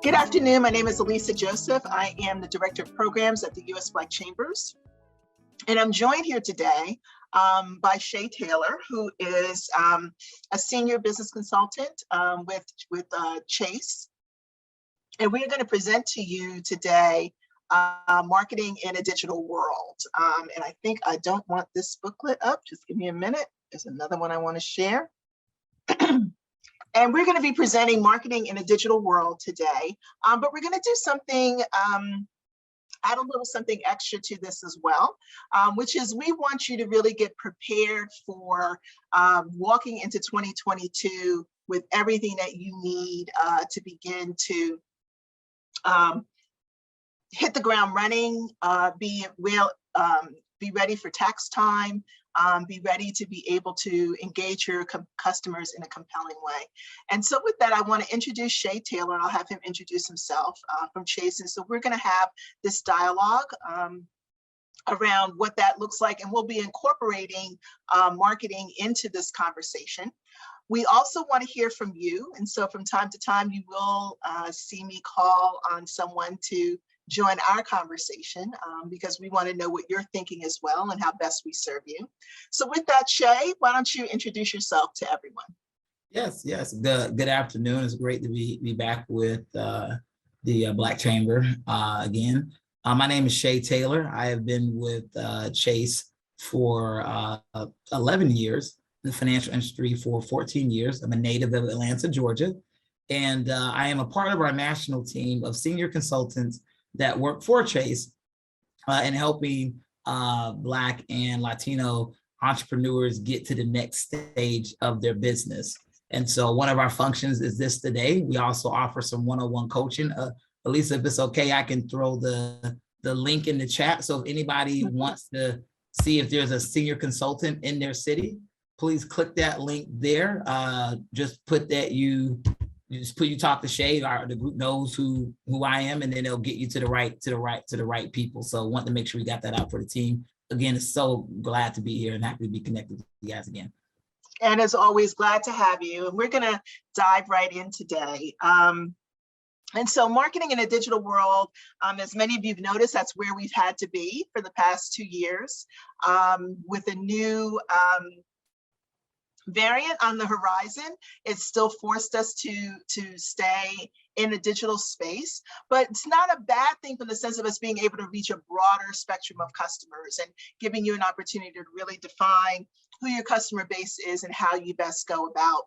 Good afternoon. My name is Elisa Joseph. I am the Director of Programs at the U.S. Black Chambers. And I'm joined here today by Shay Taylor, who is a senior business consultant with Chase. And we are going to present to you today marketing in a digital world. And I think I don't want this booklet up. Just give me a minute. There's another one I want to share. And we're going to be presenting marketing in a digital world today, but we're going to do something, add a little something extra to this as well, which is we want you to really get prepared for walking into 2022 with everything that you need to begin to hit the ground running, be ready for tax time, be ready to be able to engage your customers in a compelling way. And so with that, I want to introduce Shay Taylor, and I'll have him introduce himself from Chase. And so we're going to have this dialogue around what that looks like, and we'll be incorporating marketing into this conversation. We also want to hear from you. And so from time to time, you will see me call on someone to join our conversation because we want to know what you're thinking as well and how best we serve you. So with that, Shay, why don't you introduce yourself to everyone? Yes. Good afternoon. It's great to be back with the Black Chamber again. My name is Shay Taylor. I have been with Chase for 11 years, in the financial industry for 14 years. I'm a native of Atlanta, Georgia, and I am a part of our national team of senior consultants that work for Chase in helping Black and Latino entrepreneurs get to the next stage of their business. And so one of our functions is this today. We also offer some one-on-one coaching. Elisa, if it's okay, I can throw the link in the chat. So if anybody wants to see if there's a senior consultant in their city, please click that link there. Just put that you talk to Shay, the group knows who I am, and then they'll get you to the right people. So want to make sure we got that out for the team. Again, it's so glad to be here and happy to be connected with you guys again. And as always, glad to have you. And we're going to dive right in today. And so marketing in a digital world, as many of you have noticed, that's where we've had to be for the past 2 years with a new variant on the horizon. It's still forced us to stay in a digital space, but it's not a bad thing from the sense of us being able to reach a broader spectrum of customers and giving you an opportunity to really define who your customer base is and how you best go about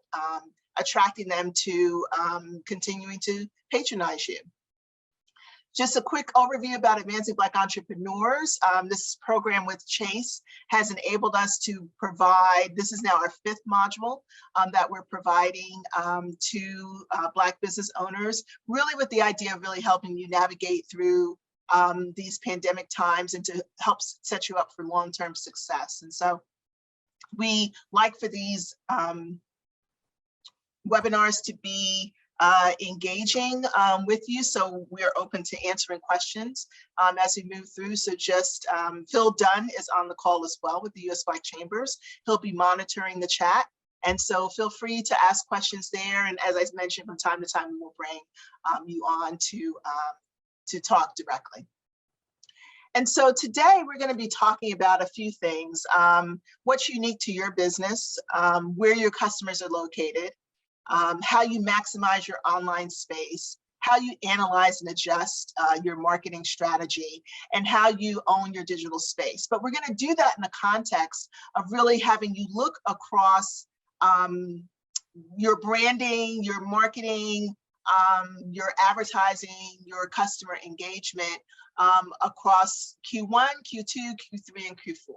attracting them to continuing to patronize you. Just a quick overview about Advancing Black Entrepreneurs. This program with Chase has enabled us to provide, this is now our 5th module that we're providing to Black business owners, really with the idea of really helping you navigate through these pandemic times and to help set you up for long-term success. And so we like for these webinars to be engaging with you. So we're open to answering questions as we move through. So just Phil Dunn is on the call as well with the U.S. Black Chambers. He'll be monitoring the chat. And so feel free to ask questions there. And as I mentioned, from time to time, we will bring you on to talk directly. And so today we're going to be talking about a few things. What's unique to your business, where your customers are located, how you maximize your online space, how you analyze and adjust your marketing strategy, and how you own your digital space. But we're going to do that in the context of really having you look across your branding, your marketing, your advertising, your customer engagement across Q1, Q2, Q3, and Q4.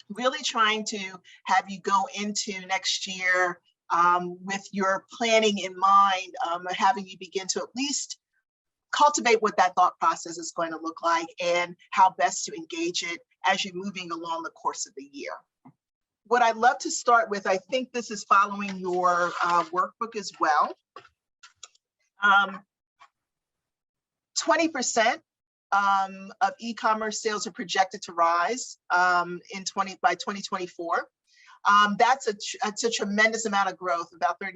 Really trying to have you go into next year with your planning in mind, having you begin to at least cultivate what that thought process is going to look like and how best to engage it as you're moving along the course of the year. What I'd love to start with, I think this is following your workbook as well. 20% of e-commerce sales are projected to rise by 2024. That's a tremendous amount of growth, about 30%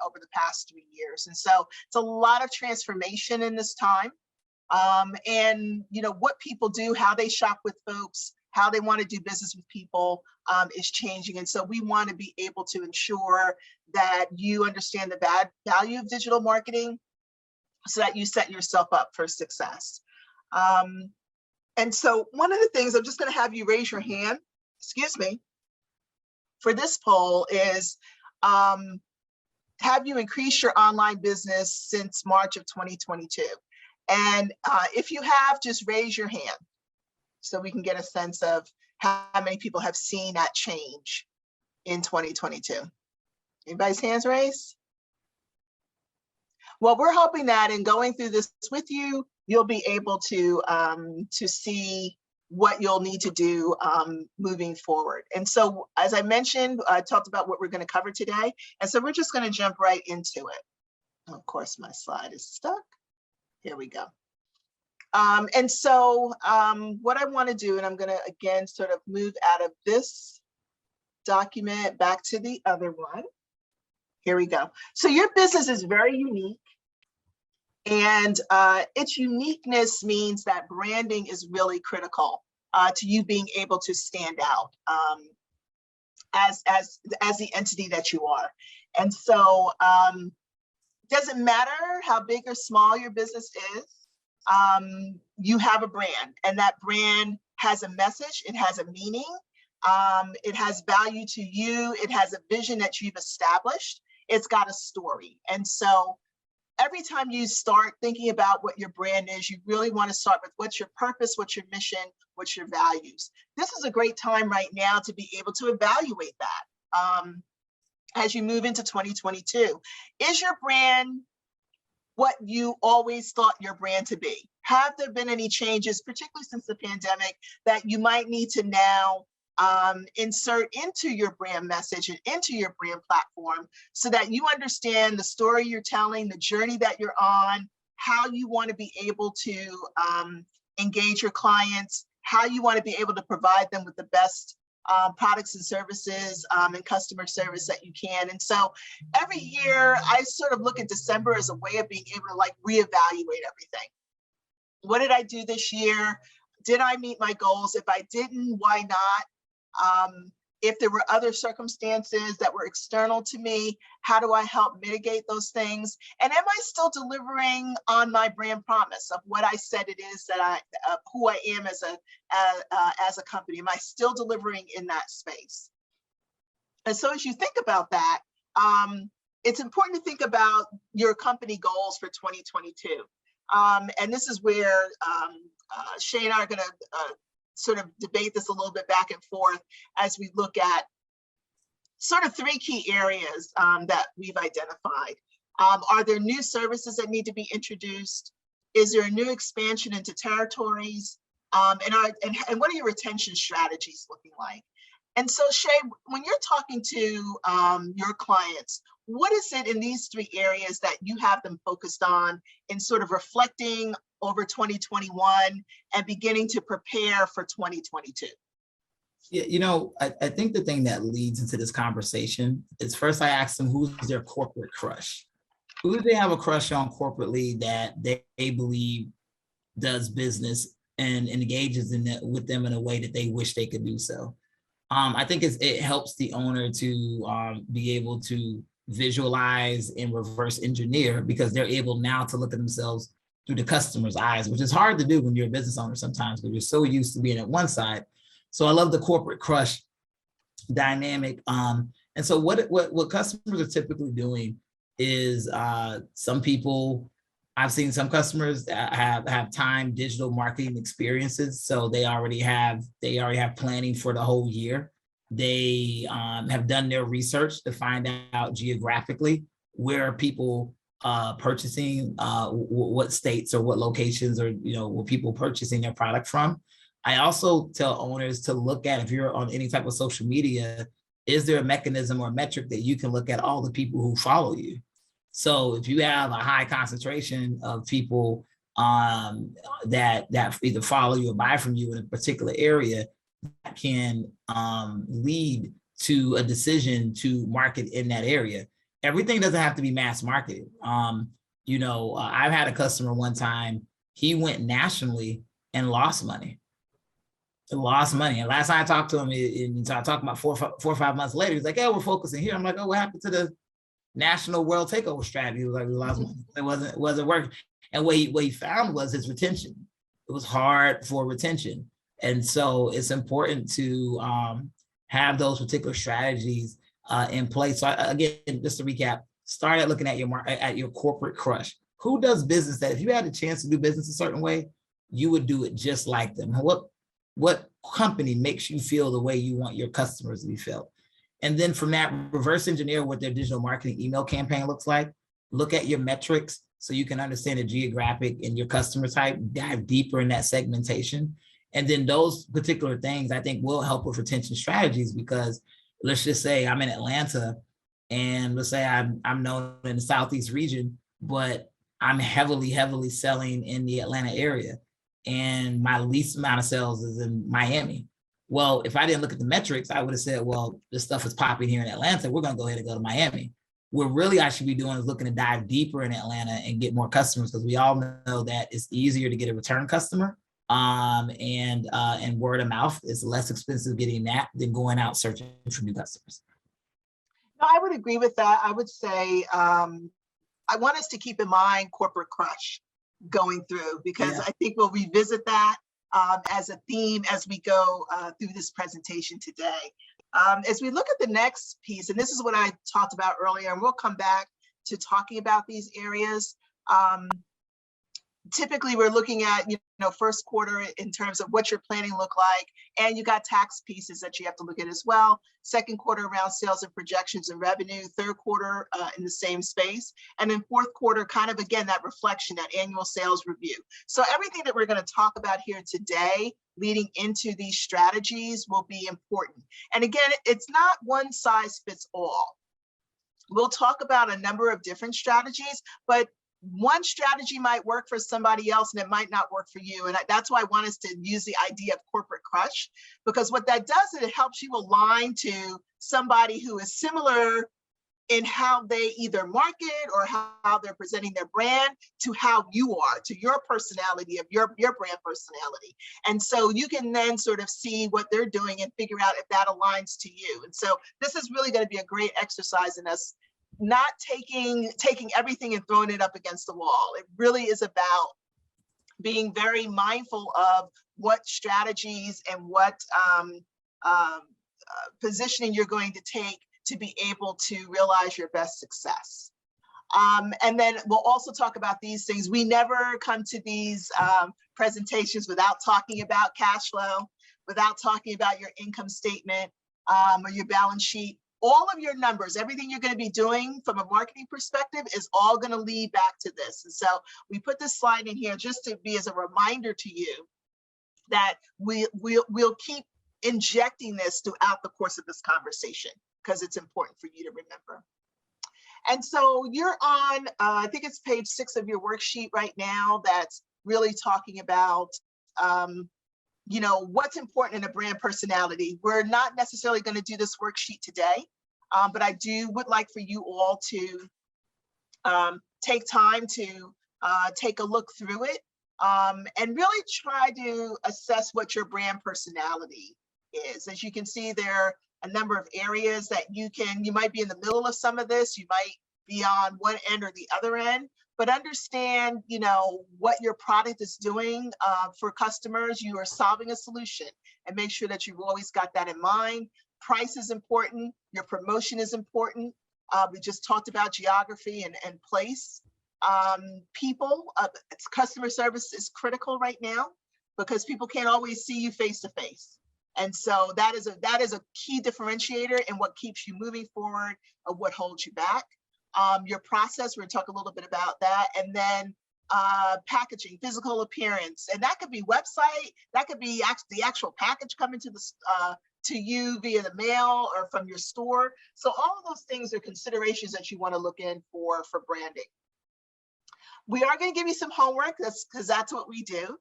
over the past 3 years. And so it's a lot of transformation in this time. And what people do, how they shop with folks, how they want to do business with people is changing. And so we want to be able to ensure that you understand the value of digital marketing so that you set yourself up for success. And so one of the things I'm just going to have you raise your hand, excuse me, for this poll is, have you increased your online business since March of 2022? And if you have, just raise your hand so we can get a sense of how many people have seen that change in 2022. Anybody's hands raised? Well, we're hoping that in going through this with you, you'll be able to see what you'll need to do moving forward. And so, as I mentioned, I talked about what we're going to cover today. And so we're just going to jump right into it. Of course, my slide is stuck. Here we go. And so what I want to do, and I'm going to, again, sort of move out of this document back to the other one. Here we go. So your business is very unique. And its uniqueness means that branding is really critical to you being able to stand out as the entity that you are. And so doesn't matter how big or small your business is, you have a brand, and that brand has a message, it has a meaning, it has value to you, it has a vision that you've established, it's got a story. And so every time you start thinking about what your brand is, you really want to start with what's your purpose, what's your mission, what's your values. This is a great time right now to be able to evaluate that as you move into 2022. Is your brand what you always thought your brand to be? Have there been any changes, particularly since the pandemic, that you might need to now insert into your brand message and into your brand platform so that you understand the story you're telling, the journey that you're on, how you want to be able to engage your clients, how you want to be able to provide them with the best products and services and customer service that you can. And so every year I sort of look at December as a way of being able to reevaluate everything. What did I do this year? Did I meet my goals? If I didn't, why not? If there were other circumstances that were external to me, how do I help mitigate those things? And am I still delivering on my brand promise of what I said it is that who I am as a company? Am I still delivering in that space? And so as you think about that, it's important to think about your company goals for 2022. And this is where Shay and I are going to sort of debate this a little bit back and forth as we look at sort of 3 key areas that we've identified. Are there new services that need to be introduced? Is there a new expansion into territories? And what are your retention strategies looking like? And so Shay, when you're talking to your clients, what is it in these 3 areas that you have them focused on in sort of reflecting over 2021 and beginning to prepare for 2022? Yeah, I think the thing that leads into this conversation is first I ask them who's their corporate crush. Who do they have a crush on corporately that they believe does business and engages with them in a way that they wish they could do so? I think it helps the owner to be able to visualize and reverse engineer because they're able now to look at themselves through the customer's eyes, which is hard to do when you're a business owner sometimes because you're so used to being at one side. So I love the corporate crush dynamic. And so what customers are typically doing is some people, I've seen some customers that have time digital marketing experiences. So they already have planning for the whole year. They have done their research to find out geographically where people purchasing, what states or what locations or were people purchasing their product from. I also tell owners to look at, if you're on any type of social media, is there a mechanism or a metric that you can look at all the people who follow you? So if you have a high concentration of people that either follow you or buy from you in a particular area, that can lead to a decision to market in that area. Everything doesn't have to be mass marketed. I've had a customer one time, he went nationally and lost money. And last time I talked to him, and I talked about 4 or 5 months later, he's like, "Yeah, we're focusing here." I'm like, "Oh, what happened to the national world takeover strategy?" He was like, "We lost money. It wasn't working." And what he found was his retention. It was hard for retention. And so it's important to have those particular strategies in place. So again, just to recap, start at looking at your corporate crush. Who does business that if you had a chance to do business a certain way, you would do it just like them? What company makes you feel the way you want your customers to be felt? And then from that, reverse engineer what their digital marketing email campaign looks like. Look at your metrics so you can understand the geographic and your customer type, dive deeper in that segmentation. And then those particular things I think will help with retention strategies, because let's just say I'm in Atlanta and let's say I'm known in the Southeast region, but I'm heavily selling in the Atlanta area, and my least amount of sales is in Miami. Well, if I didn't look at the metrics, I would have said, well, this stuff is popping here in Atlanta. We're going to go ahead and go to Miami. What really I should be doing is looking to dive deeper in Atlanta and get more customers, because we all know that it's easier to get a return customer. And word of mouth is less expensive getting that than going out searching for new customers. No, I would agree with that. I would say I want us to keep in mind corporate crush going through, because I think we'll revisit that as a theme as we go through this presentation today. As we look at the next piece, and this is what I talked about earlier, and we'll come back to talking about these areas. Typically, we're looking at first quarter in terms of what your planning look like, and you got tax pieces that you have to look at as well. Second quarter around sales and projections and revenue. Third quarter in the same space, and then fourth quarter kind of again that reflection, that annual sales review. So everything that we're going to talk about here today, leading into these strategies, will be important. And again, it's not one size fits all. We'll talk about a number of different strategies, but one strategy might work for somebody else and it might not work for you. And that's why I want us to use the idea of corporate crush, because what that does is it helps you align to somebody who is similar in how they either market or how they're presenting their brand to how you are, to your personality, of your brand personality. And so you can then sort of see what they're doing and figure out if that aligns to you. And so this is really going to be a great exercise in us not taking everything and throwing it up against the wall. It really is about being very mindful of what strategies and what positioning you're going to take to be able to realize your best success. And then we'll also talk about these things. We never come to these presentations without talking about cash flow, without talking about your income statement or your balance sheet. All of your numbers, everything you're going to be doing from a marketing perspective is all going to lead back to this. And so we put this slide in here just to be as a reminder to you that we'll keep injecting this throughout the course of this conversation, because it's important for you to remember. And so you're on, I think it's page 6 of your worksheet right now, that's really talking about what's important in a brand personality. We're not necessarily going to do this worksheet today, but I would like for you all to take time to take a look through it and really try to assess what your brand personality is. As you can see, there are a number of areas that you might be in the middle of some of this, you might be on one end or the other end, but understand, what your product is doing for customers. You are solving a solution, and make sure that you've always got that in mind. Price is important. Your promotion is important. We just talked about geography and place. People, customer service is critical right now, because people can't always see you face to face. And so that is a key differentiator in what keeps you moving forward, or what holds you back. Your process, we're going to talk a little bit about that. And then packaging, physical appearance, and that could be website, that could be the actual package coming to you via the mail or from your store. So all of those things are considerations that you want to look in for branding. We are going to give you some homework, because that's what we do.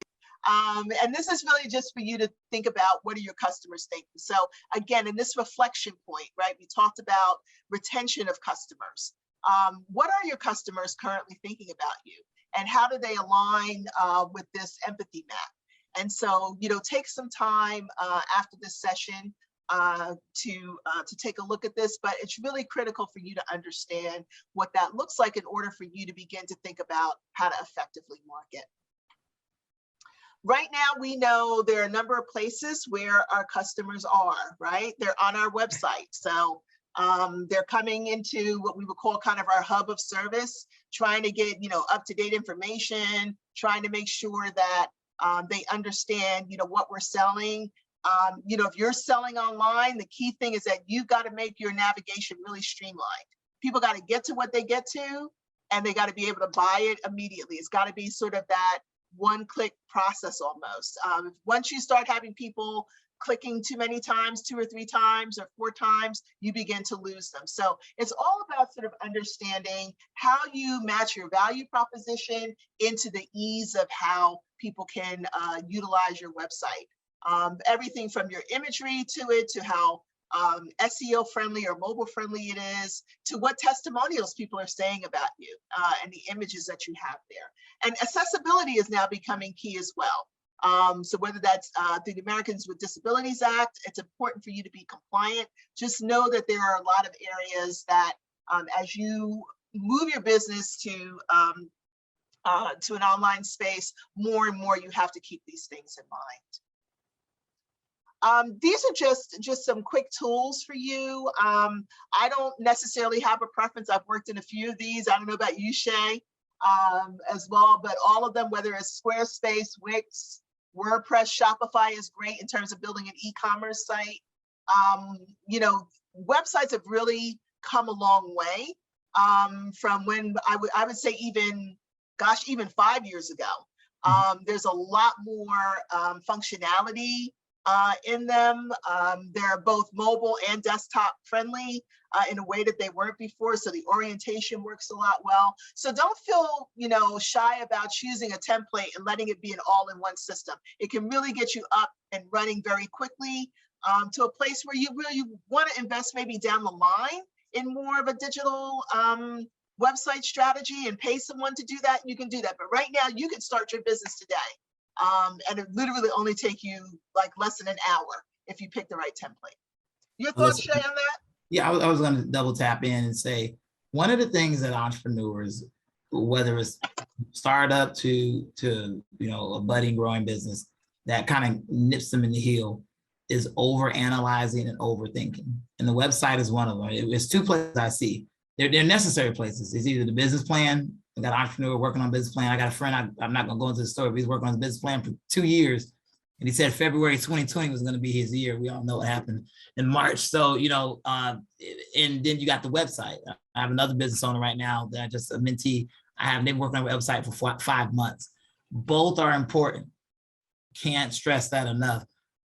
And this is really just for you to think about, what are your customers thinking? So again, in this reflection point, right, we talked about retention of customers. What are your customers currently thinking about you? And how do they align with this empathy map? And so, take some time after this session to take a look at this, but it's really critical for you to understand what that looks like in order for you to begin to think about how to effectively market. Right now, we know there are a number of places where our customers are, right? They're on our website. So they're coming into what we would call kind of our hub of service, trying to get, up-to-date information, trying to make sure that they understand, what we're selling. If you're selling online, the key thing is that you've got to make your navigation really streamlined. People got to get to what they get to, and they got to be able to buy it immediately. It's got to be sort of that one-click process almost. Once you start having people clicking too many times, 2 or 3 times or 4 times, you begin to lose them. So it's all about sort of understanding how you match your value proposition into the ease of how people can utilize your website. Everything from your imagery to it, to how SEO friendly or mobile friendly it is, to what testimonials people are saying about you and the images that you have there. And accessibility is now becoming key as well. So whether that's through the Americans with Disabilities Act, it's important for you to be compliant. Just know that there are a lot of areas that as you move your business to an online space, more and more you have to keep these things in mind. These are just some quick tools for you. I don't necessarily have a preference. I've worked in a few of these. I don't know about you, Shay, as well, but all of them, whether it's Squarespace, Wix, WordPress, Shopify is great in terms of building an e-commerce site. Websites have really come a long way from when I would say even 5 years ago. There's a lot more functionality in them. They're both mobile and desktop friendly in a way that they weren't before. So the orientation works a lot well. So don't feel, shy about choosing a template and letting it be an all-in-one system. It can really get you up and running very quickly to a place where you really want to invest maybe down the line in more of a digital website strategy and pay someone to do that. You can do that. But right now you can start your business today. And it literally only take you like less than an hour if you pick the right template. Your thoughts, Shay, on that? Yeah, I was going to double tap in and say, one of the things that entrepreneurs, whether it's startup to a budding growing business, that kind of nips them in the heel is over analyzing and overthinking. And the website is one of them. It's 2 places I see. They're necessary places. It's either the business plan. I got an entrepreneur working on a business plan. I got a friend, I'm not going to go into the story, but he's working on his business plan for 2 years. And he said February 2020 was going to be his year. We all know what happened in March. So, and then you got the website. I have another business owner right now that I just a mentee. They've been working on a website for 5 months. Both are important. Can't stress that enough.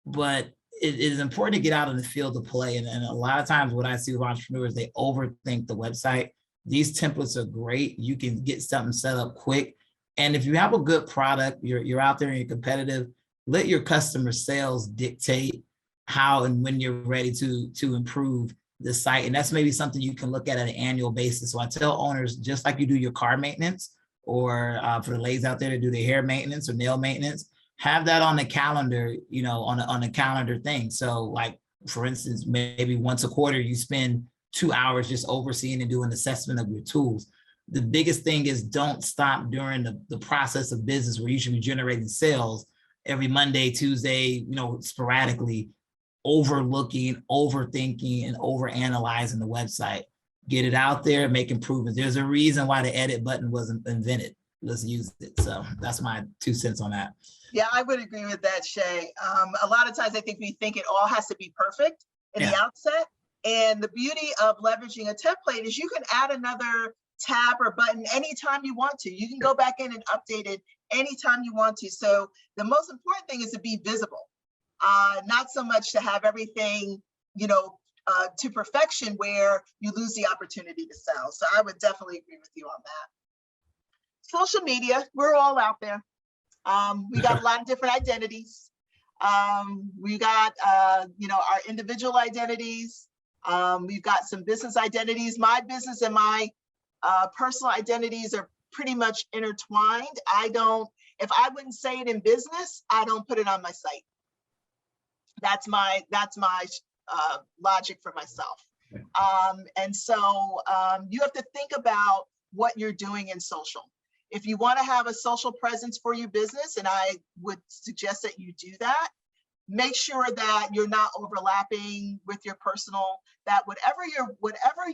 But it is important to get out in the field to play. And a lot of times what I see with entrepreneurs, they overthink the website. These templates are great. You can get something set up quick. And if you have a good product, you're out there and you're competitive, let your customer sales dictate how and when you're ready to improve the site. And that's maybe something you can look at an annual basis. So I tell owners, just like you do your car maintenance, or for the ladies out there to do their hair maintenance or nail maintenance, have that on the calendar, on a calendar thing. So like, for instance, maybe once a quarter, you spend 2 hours just overseeing and doing assessment of your tools. The biggest thing is don't stop during the process of business where you should be generating sales every Monday, Tuesday, sporadically, overlooking, overthinking, and overanalyzing the website. Get it out there, make improvements. There's a reason why the edit button wasn't invented. Let's use it. So that's my 2 cents on that. Yeah, I would agree with that, Shay. A lot of times I think we think it all has to be perfect in the outset. And the beauty of leveraging a template is you can add another tab or button anytime you want to. You can go back in and update it anytime you want to. So the most important thing is to be visible, not so much to have everything, to perfection where you lose the opportunity to sell. So I would definitely agree with you on that. Social media, we're all out there. We got a lot of different identities. We got, our individual identities. We've got some business identities. My business and my personal identities are pretty much intertwined. If I wouldn't say it in business, I don't put it on my site. That's my logic for myself. And so you have to think about what you're doing in social. If you want to have a social presence for your business, and I would suggest that you do that, make sure that you're not overlapping with your personal, that whatever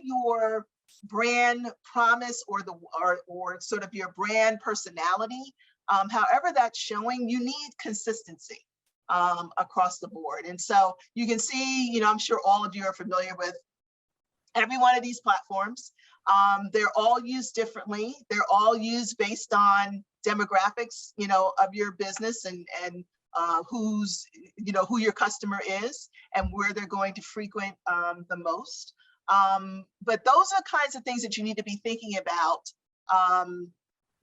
your brand promise or sort of your brand personality, however that's showing, you need consistency across the board. And so you can see, I'm sure all of you are familiar with every one of these platforms. They're all used differently. They're all used based on demographics, of your business and who your customer is and where they're going to frequent the most. But those are kinds of things that you need to be thinking about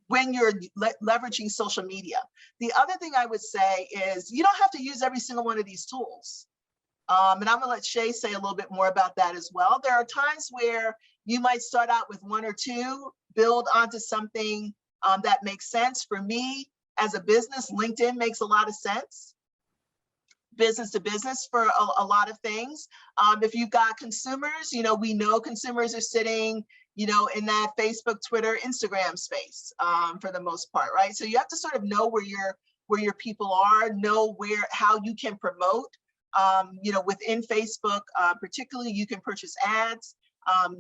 when you're leveraging social media. The other thing I would say is you don't have to use every single one of these tools. And I'm gonna let Shay say a little bit more about that as well. There are times where you might start out with one or two, build onto something that makes sense. For me, as a business, LinkedIn makes a lot of sense. Business to business for a lot of things. If you've got consumers, we know consumers are sitting, in that Facebook, Twitter, Instagram space for the most part, right? So you have to sort of know where your people are, know how you can promote. Within Facebook, particularly, you can purchase ads.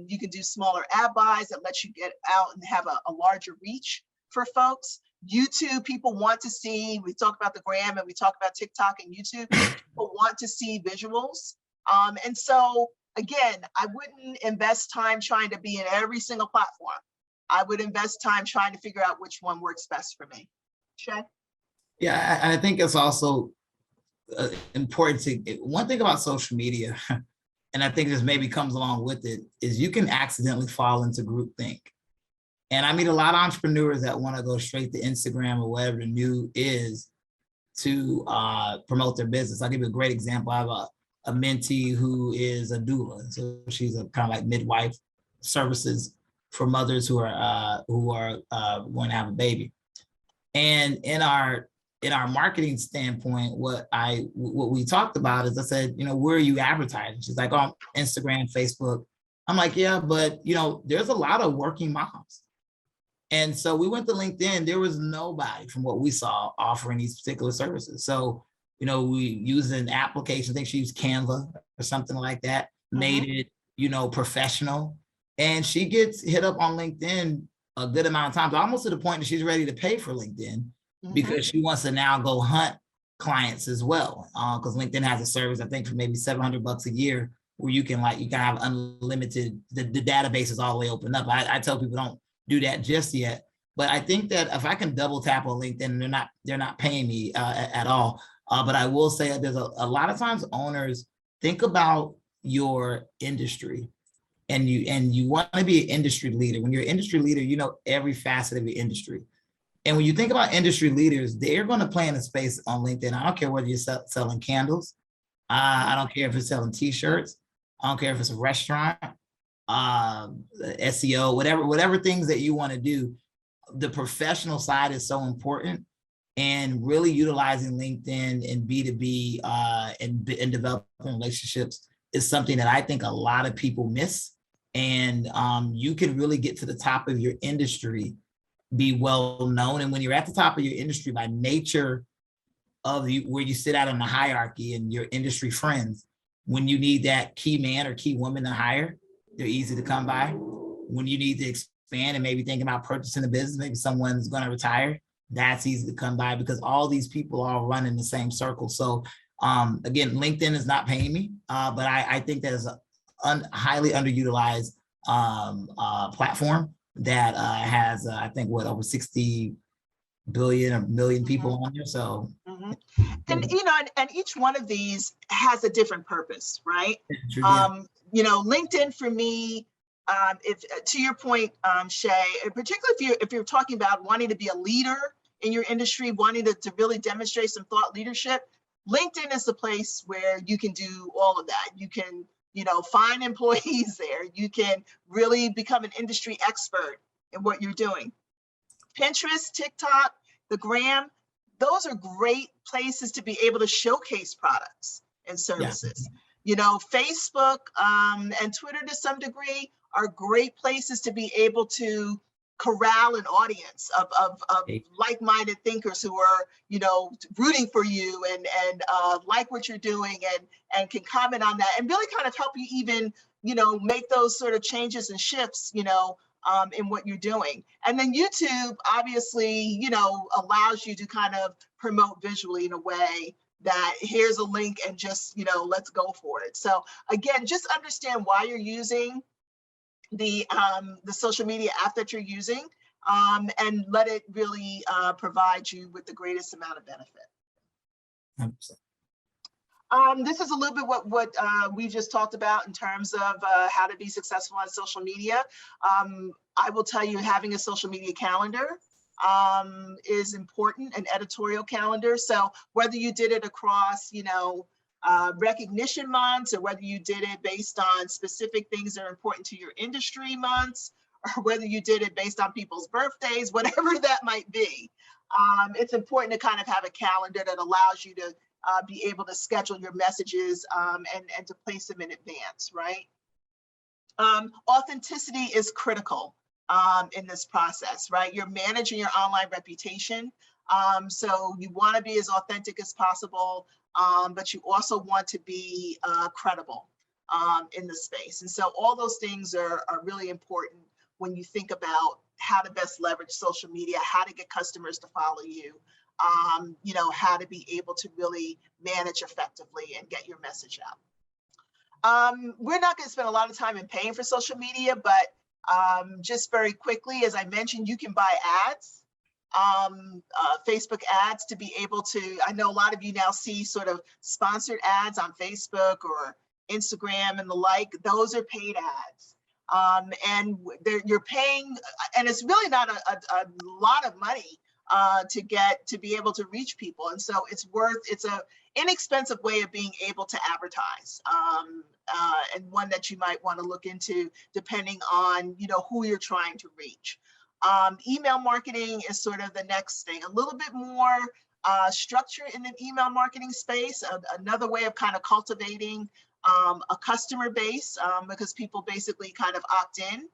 You can do smaller ad buys that let you get out and have a larger reach for folks. YouTube, people want to see, we talk about the gram and we talk about TikTok and YouTube, people want to see visuals. And so again, I wouldn't invest time trying to be in every single platform. I would invest time trying to figure out which one works best for me. Shay? Yeah, I think it's also important one thing about social media, and I think this maybe comes along with it, is you can accidentally fall into groupthink. And I meet a lot of entrepreneurs that want to go straight to Instagram or whatever the new is to promote their business. I'll give you a great example. I have a mentee who is a doula. So she's a kind of like midwife services for mothers who are going to have a baby. And in our marketing standpoint, what we talked about is I said, where are you advertising? She's like, oh, Instagram, Facebook. I'm like, yeah, but there's a lot of working moms. And so we went to LinkedIn. There was nobody from what we saw offering these particular services. So, we used an application, I think she used Canva or something like that, made it, professional. And she gets hit up on LinkedIn a good amount of times, almost to the point that she's ready to pay for LinkedIn because she wants to now go hunt clients as well. Because LinkedIn has a service, I think, for maybe $700 a year where you can have unlimited, the database is all the way open up. I tell people don't do that just yet, but I think that if I can double tap on LinkedIn, they're not paying me at all. But I will say that there's a lot of times owners think about your industry and you want to be an industry leader. When you're an industry leader, you know every facet of your industry. And when you think about industry leaders, they're going to play in a space on LinkedIn. I don't care whether you're selling candles. I don't care if you're selling t-shirts. I don't care if it's a restaurant, SEO, whatever things that you want to do. The professional side is so important, and really utilizing LinkedIn and B2B and developing relationships is something that I think a lot of people miss. And you can really get to the top of your industry, be well known. And when you're at the top of your industry, by nature of where you sit out in the hierarchy and your industry friends, when you need that key man or key woman to hire, they're easy to come by. When you need to expand and maybe thinking about purchasing a business, maybe someone's going to retire, that's easy to come by because all these people all run in the same circle. So again, LinkedIn is not paying me, but I think that is a highly underutilized platform that has, I think, over 60 billion or million people on there. So, and each one of these has a different purpose, right? Yeah. LinkedIn for me, if to your point, Shay, particularly if you're talking about wanting to be a leader in your industry, wanting to really demonstrate some thought leadership, LinkedIn is the place where you can do all of that. You can, find employees there. You can really become an industry expert in what you're doing. Pinterest, TikTok, the Gram, those are great places to be able to showcase products and services. Facebook and Twitter to some degree are great places to be able to corral an audience of like-minded thinkers who are, rooting for you and like what you're doing and can comment on that and really kind of help you even, make those sort of changes and shifts, in what you're doing. And then YouTube obviously, allows you to kind of promote visually in a way that here's a link and just, let's go for it. So again, just understand why you're using the social media app that you're using, and let it really provide you with the greatest amount of benefit. 100%. This is a little bit what we just talked about in terms of how to be successful on social media. I will tell you, having a social media calendar is important, an editorial calendar. So whether you did it across, recognition months, or whether you did it based on specific things that are important to your industry months, or whether you did it based on people's birthdays, whatever that might be, it's important to kind of have a calendar that allows you to be able to schedule your messages and to place them in advance, right? Authenticity is critical in this process, right? You're managing your online reputation. So you want to be as authentic as possible, but you also want to be credible in the space. And so all those things are really important when you think about how to best leverage social media, how to get customers to follow you, how to be able to really manage effectively and get your message out. We're not going to spend a lot of time in paying for social media, but just very quickly, as I mentioned, you can buy ads, Facebook ads to be able to, I know a lot of you now see sort of sponsored ads on Facebook or Instagram and the like. Those are paid ads. And you're paying, and it's really not a lot of money to be able to reach people. And so it's a inexpensive way of being able to advertise, and one that you might want to look into depending on, who you're trying to reach. Email marketing is sort of the next thing, a little bit more structure in the email marketing space, another way of kind of cultivating a customer base, because people basically kind of opt in.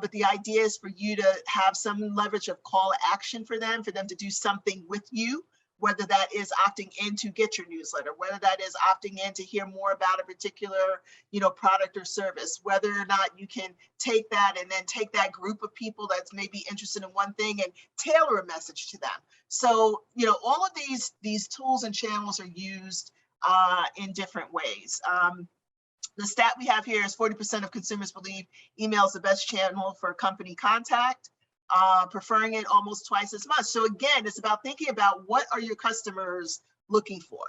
But the idea is for you to have some leverage of call to action for them to do something with you, whether that is opting in to get your newsletter, whether that is opting in to hear more about a particular, product or service, whether or not you can take that and then take that group of people that's maybe interested in one thing and tailor a message to them. So, all of these tools and channels are used in different ways. The stat we have here is 40% of consumers believe email is the best channel for company contact, preferring it almost twice as much. So again, it's about thinking about what are your customers looking for.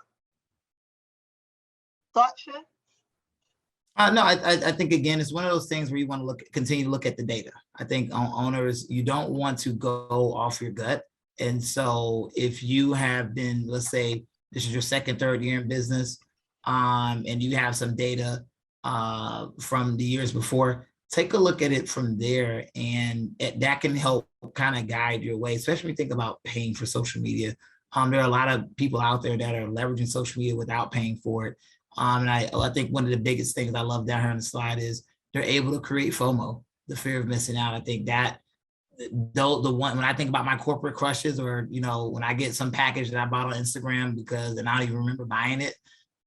Thoughts, Shay? No, I think, again, it's one of those things where you want to continue to look at the data. I think owners, you don't want to go off your gut. And so if you have been, let's say this is your second, third year in business, and you have some data from the years before, take a look at it from there, and that can help kind of guide your way, especially when you think about paying for social media. There are a lot of people out there that are leveraging social media without paying for it. And I think one of the biggest things I love down here on the slide is they're able to create FOMO, the fear of missing out. I think that the one, when I think about my corporate crushes, or, when I get some package that I bought on Instagram and I don't even remember buying it,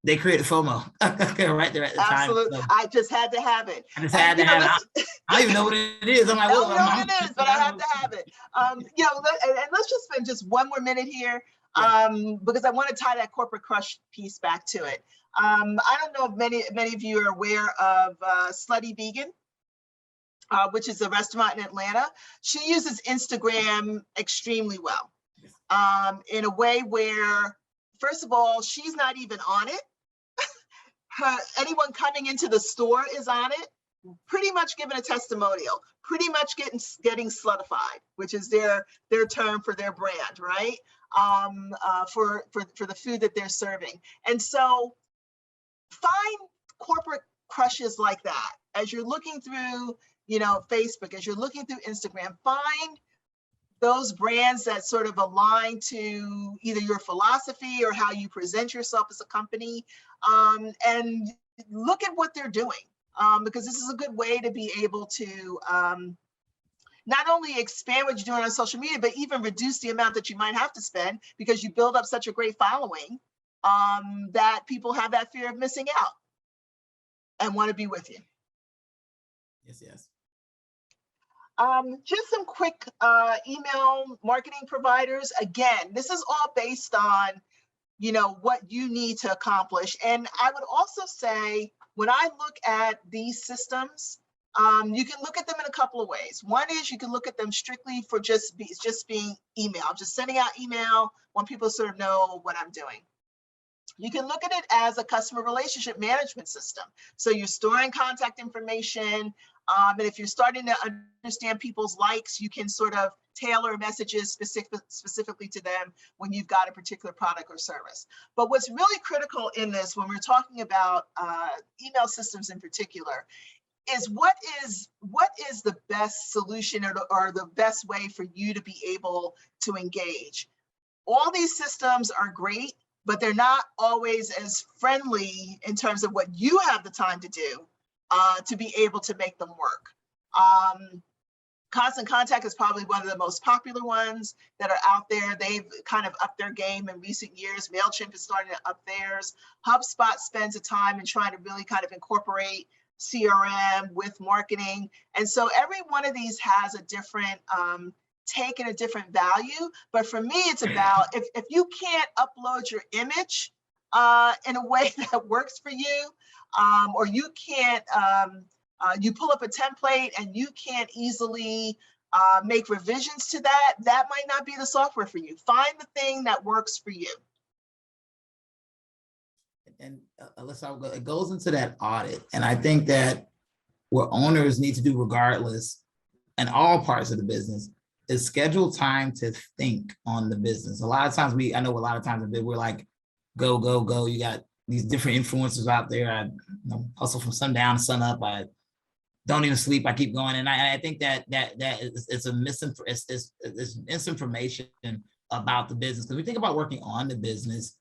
they created FOMO right there at the time. Absolutely. So I just had to have it. I just had to have it. I don't even know what it is. I'm like, I don't know what it is, but I have to have it. And let's just spend just one more minute here, because I want to tie that corporate crush piece back to it. I don't know if many of you are aware of Slutty Vegan, which is a restaurant in Atlanta. She uses Instagram extremely well, in a way where, first of all, she's not even on it. Anyone coming into the store is on it. pretty much giving a testimonial, pretty much getting slutified, which is their term for their brand, right? For the food that they're serving. And so find corporate crushes like that. As you're looking through, Facebook, as you're looking through Instagram, find those brands that sort of align to either your philosophy or how you present yourself as a company, and look at what they're doing, because this is a good way to be able to not only expand what you're doing on social media, but even reduce the amount that you might have to spend, because you build up such a great following that people have that fear of missing out and want to be with you. Yes, yes. Just some quick email marketing providers. Again, this is all based on, what you need to accomplish. And I would also say, when I look at these systems, you can look at them in a couple of ways. One is you can look at them strictly for just being email, just sending out email, want people to sort of know what I'm doing. You can look at it as a customer relationship management system. So you're storing contact information. And if you're starting to understand people's likes, you can sort of tailor messages specifically to them when you've got a particular product or service. But what's really critical in this, when we're talking about email systems in particular, is what is the best solution or the best way for you to be able to engage. All these systems are great, but they're not always as friendly in terms of what you have the time to do to be able to make them work. Constant Contact is probably one of the most popular ones that are out there. They've kind of upped their game in recent years. MailChimp is starting to up theirs. HubSpot spends a time in trying to really kind of incorporate CRM with marketing. And so every one of these has a different take and a different value. But for me, it's about if you can't upload your image in a way that works for you, or you can't, you pull up a template and you can't easily make revisions to that, that might not be the software for you. Find the thing that works for you. And Alyssa, it goes into that audit. And I think that what owners need to do regardless in all parts of the business is schedule time to think on the business. A lot of times I know a lot of times we're like, go, go, go. You got these different influencers out there. I hustle from sundown to sun up. I don't even sleep. I keep going. And I think that it's a misinformation about the business. Because we think about working on the business,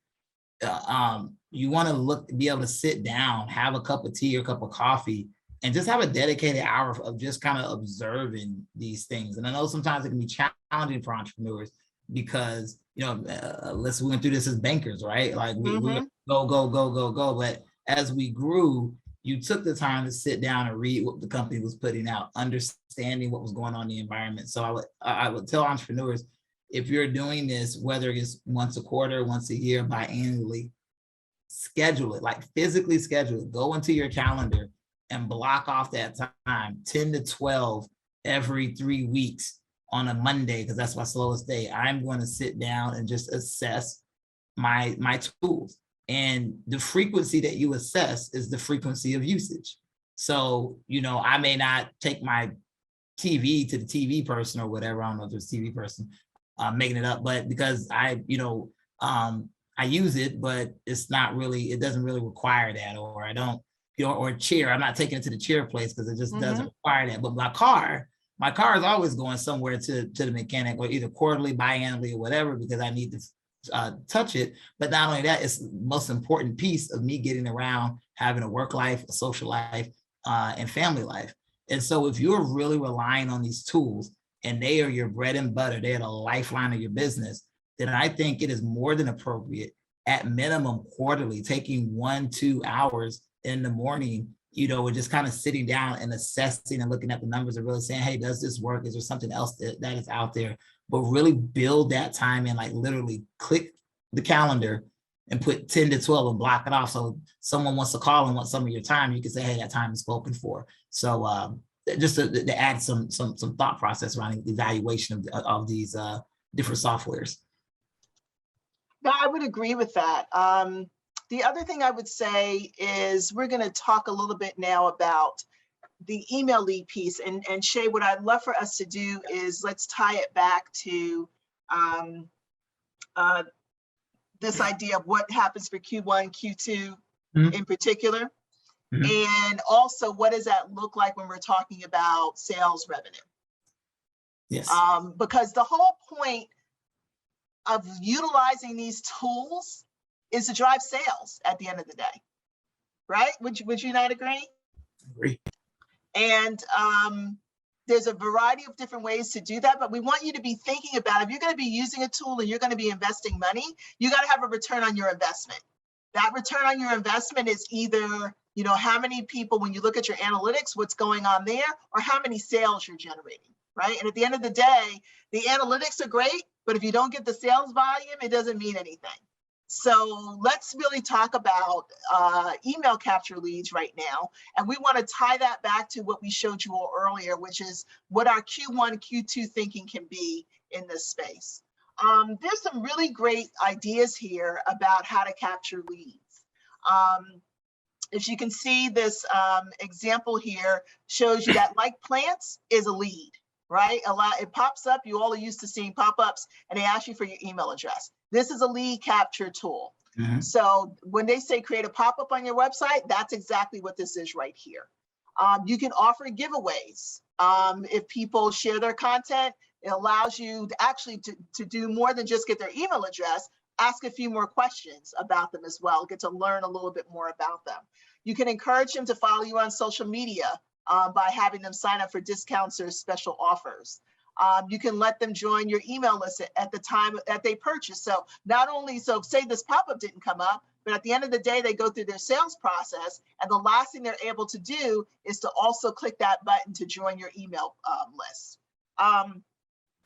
you want to be able to sit down, have a cup of tea or a cup of coffee, and just have a dedicated hour of just kind of observing these things. And I know sometimes it can be challenging for entrepreneurs because, let's we went through this as bankers, right? Like we go, go, go, go, go. But as we grew, you took the time to sit down and read what the company was putting out, understanding what was going on in the environment. So I would tell entrepreneurs, if you're doing this, whether it's once a quarter, once a year, biannually, schedule it, like physically schedule it. Go into your calendar and block off that time, 10 to 12 every 3 weeks on a Monday, because that's my slowest day. I'm going to sit down and just assess my tools. And the frequency that you assess is the frequency of usage. So, I may not take my TV to the TV person or whatever. I don't know if it's TV person making it up, but because I use it, but it's not really, it doesn't really require that, or I don't, or a chair. I'm not taking it to the chair place because it just doesn't require that. But my car is always going somewhere to the mechanic, or either quarterly, biannually, or whatever, because I need to touch it. But not only that, it's the most important piece of me getting around, having a work life, a social life, and family life. And so if you're really relying on these tools and they are your bread and butter, they're the lifeline of your business, then I think it is more than appropriate, at minimum quarterly, taking 1-2 hours in the morning, and just kind of sitting down and assessing and looking at the numbers and really saying, hey, does this work? Is there something else that is out there? But really build that time in, like literally click the calendar and put 10 to 12 and block it off. So someone wants to call and want some of your time, you can say, hey, that time is spoken for. So just to add some thought process around the evaluation of these different softwares. No, I would agree with that. The other thing I would say is we're going to talk a little bit now about the email lead piece. And Shay, what I'd love for us to do is let's tie it back to this idea of what happens for Q1, Q2 in particular. And also, what does that look like when we're talking about sales revenue? Yes. Because the whole point of utilizing these tools is to drive sales at the end of the day, right? Would you not agree? Agree. And there's a variety of different ways to do that, but we want you to be thinking about, if you're going to be using a tool and you're going to be investing money, you got to have a return on your investment. That return on your investment is either, you know, how many people, when you look at your analytics, what's going on there, or how many sales you're generating, right? And at the end of the day, the analytics are great, but if you don't get the sales volume, it doesn't mean anything. So let's really talk about email capture leads right now. And we want to tie that back to what we showed you all earlier, which is what our Q1, Q2 thinking can be in this space. There's some really great ideas here about how to capture leads. If you can see this example here shows you that like plants is a lead, right? It pops up, you all are used to seeing pop-ups and they ask you for your email address. This is a lead capture tool. So when they say create a pop-up on your website, that's exactly what this is right here. You can offer giveaways. If people share their content, it allows you to actually to do more than just get their email address, ask a few more questions about them as well, get to learn a little bit more about them. You can encourage them to follow you on social media by having them sign up for discounts or special offers. You can let them join your email list at the time that they purchase. So not only, so say this pop-up didn't come up, but at the end of the day, they go through their sales process and the last thing they're able to do is to also click that button to join your email list.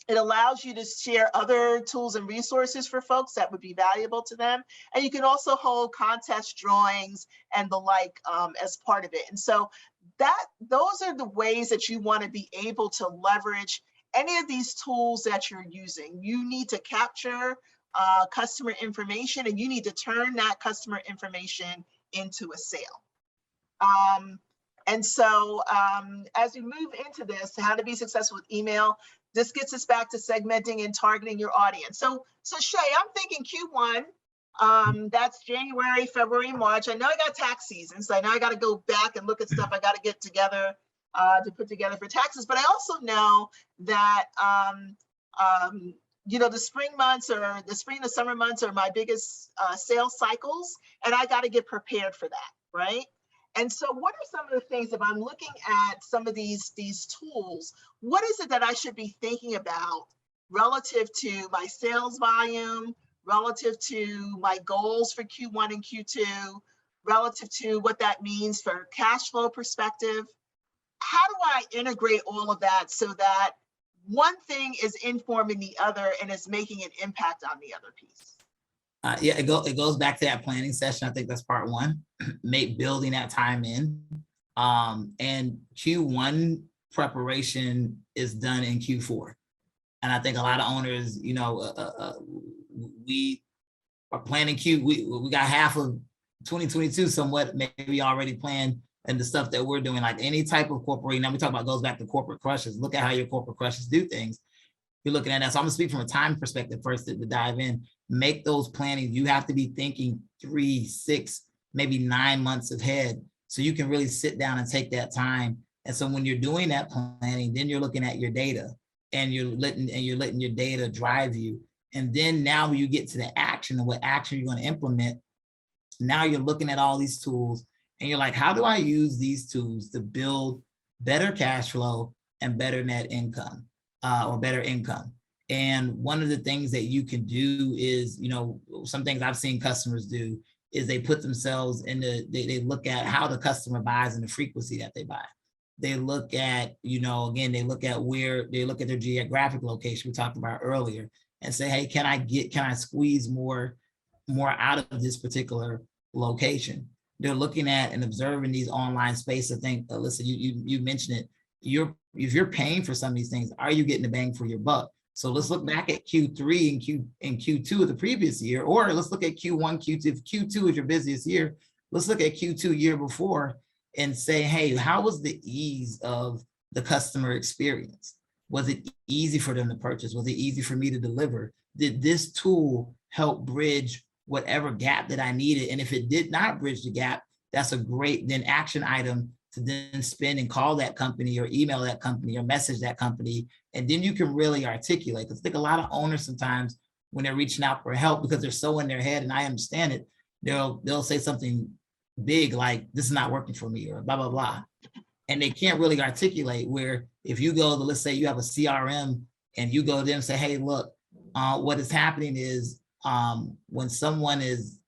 It allows you to share other tools and resources for folks that would be valuable to them. And you can also hold contest drawings and the like as part of it. And so those are the ways that you want to be able to leverage any of these tools that you're using. You need to capture customer information and you need to turn that customer information into a sale. And so as we move into this, how to be successful with email, this gets us back to segmenting and targeting your audience. So Shay, I'm thinking Q1, that's January, February, March. I know I got tax season, so I know I got to go back and look at stuff I got to get together to put together for taxes. But I also know that, you know, the spring months or the spring and summer months are my biggest sales cycles, and I got to get prepared for that, right? And so what are some of the things, if I'm looking at some of these tools, what is it that I should be thinking about relative to my sales volume, relative to my goals for Q1 and Q2, relative to what that means for cash flow perspective? How do I integrate all of that so that one thing is informing the other and is making an impact on the other piece? Yeah, it goes back to that planning session. I think that's part one, building that time in. And Q1 preparation is done in Q4. And I think a lot of owners, you know, we are planning we got half of 2022 somewhat maybe already planned, and the stuff that we're doing, like any type of corporate, now we talk about goes back to corporate crushes. Look at how your corporate crushes do things. You're looking at that. So I'm gonna speak from a time perspective first to dive in. Make those planning. You have to be thinking 3, 6, maybe 9 months ahead, so you can really sit down and take that time. And so when you're doing that planning, then you're looking at your data, and you're letting your data drive you. And then now when you get to the action and what action you're going to implement, now you're looking at all these tools and you're like, how do I use these tools to build better cash flow and better net income or better income? And one of the things that you can do is, you know, some things I've seen customers do is they put themselves in they look at how the customer buys and the frequency that they buy. They look at, you know, again, they look at their geographic location we talked about earlier and say, hey, can I squeeze more out of this particular location? They're looking at and observing these online spaces. I think, Alyssa, you mentioned it. If you're paying for some of these things, are you getting the bang for your buck? So let's look back at Q3 and Q2 of the previous year, or let's look at Q1, Q2. If Q2 is your busiest year, let's look at Q2 year before and say, hey, how was the ease of the customer experience? Was it easy for them to purchase? Was it easy for me to deliver? Did this tool help bridge whatever gap that I needed? And if it did not bridge the gap, that's a great then action item to then spin and call that company or email that company or message that company. And then you can really articulate. Because I think a lot of owners sometimes when they're reaching out for help, because they're so in their head, and I understand it, they'll say something big like, this is not working for me, or blah, blah, blah. And they can't really articulate. Where if you go to, let's say you have a CRM and you go to them and say, hey, look, what is happening is when someone is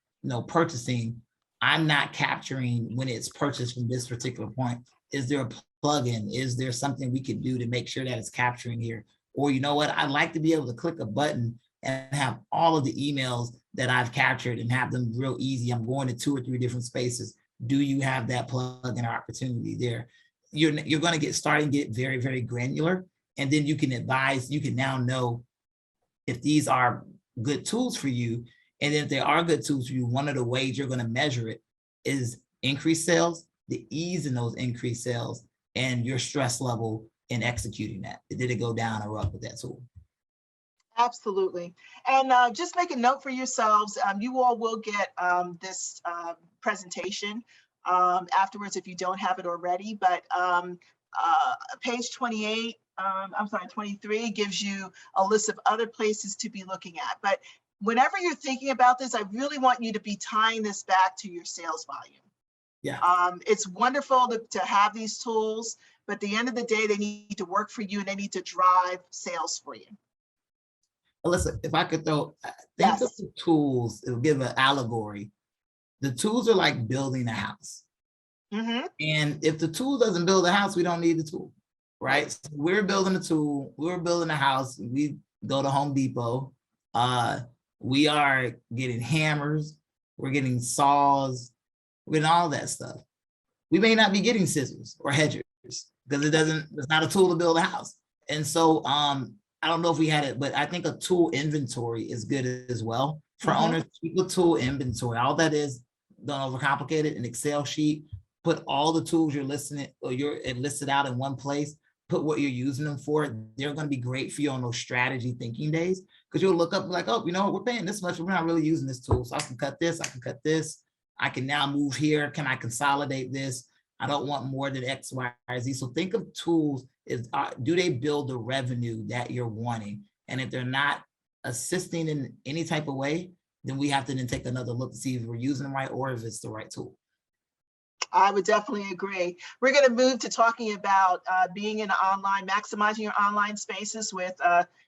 purchasing, I'm not capturing when it's purchased from this particular point. Is there a plugin? Is there something we could do to make sure that it's capturing here? Or you know what, I'd like to be able to click a button and have all of the emails that I've captured and have them real easy. I'm going to 2 or 3 different spaces. Do you have that plugin or opportunity there? You're going to get started and get very, very granular. And then you can advise, you can now know if these are good tools for you. And if they are good tools for you, one of the ways you're going to measure it is increased sales, the ease in those increased sales, and your stress level in executing that. Did it go down or up with that tool? Absolutely. And just make a note for yourselves. You all will get this presentation afterwards if you don't have it already. But page 28, I'm sorry, 23 gives you a list of other places to be looking at. But whenever you're thinking about this, I really want you to be tying this back to your sales volume. Yeah. It's wonderful to have these tools, but at the end of the day, they need to work for you and they need to drive sales for you. Listen, if I could think Yes. of the tools, it'll give an allegory. The tools are like building a house. Mm-hmm. And if the tool doesn't build a house, we don't need the tool, right? So we're building a tool, we're building a house. We go to Home Depot. We are getting hammers, we're getting saws, we're getting all that stuff. We may not be getting scissors or hedgers because it's not a tool to build a house. And so I don't know if we had it, but I think a tool inventory is good as well for owners. Keep a tool inventory. All that is, don't overcomplicate it, an Excel sheet. Put all the tools you're listing or you're listed out in one place. Put what you're using them for. They're going to be great for you on those strategy thinking days, because you'll look up like, oh, we're paying this much, but we're not really using this tool. So I can cut this, I can cut this. I can now move here. Can I consolidate this? I don't want more than X, Y, or Z. So think of tools is, do they build the revenue that you're wanting? And if they're not assisting in any type of way, then we have to then take another look to see if we're using them right or if it's the right tool. I would definitely agree. We're going to move to talking about being in online, maximizing your online spaces with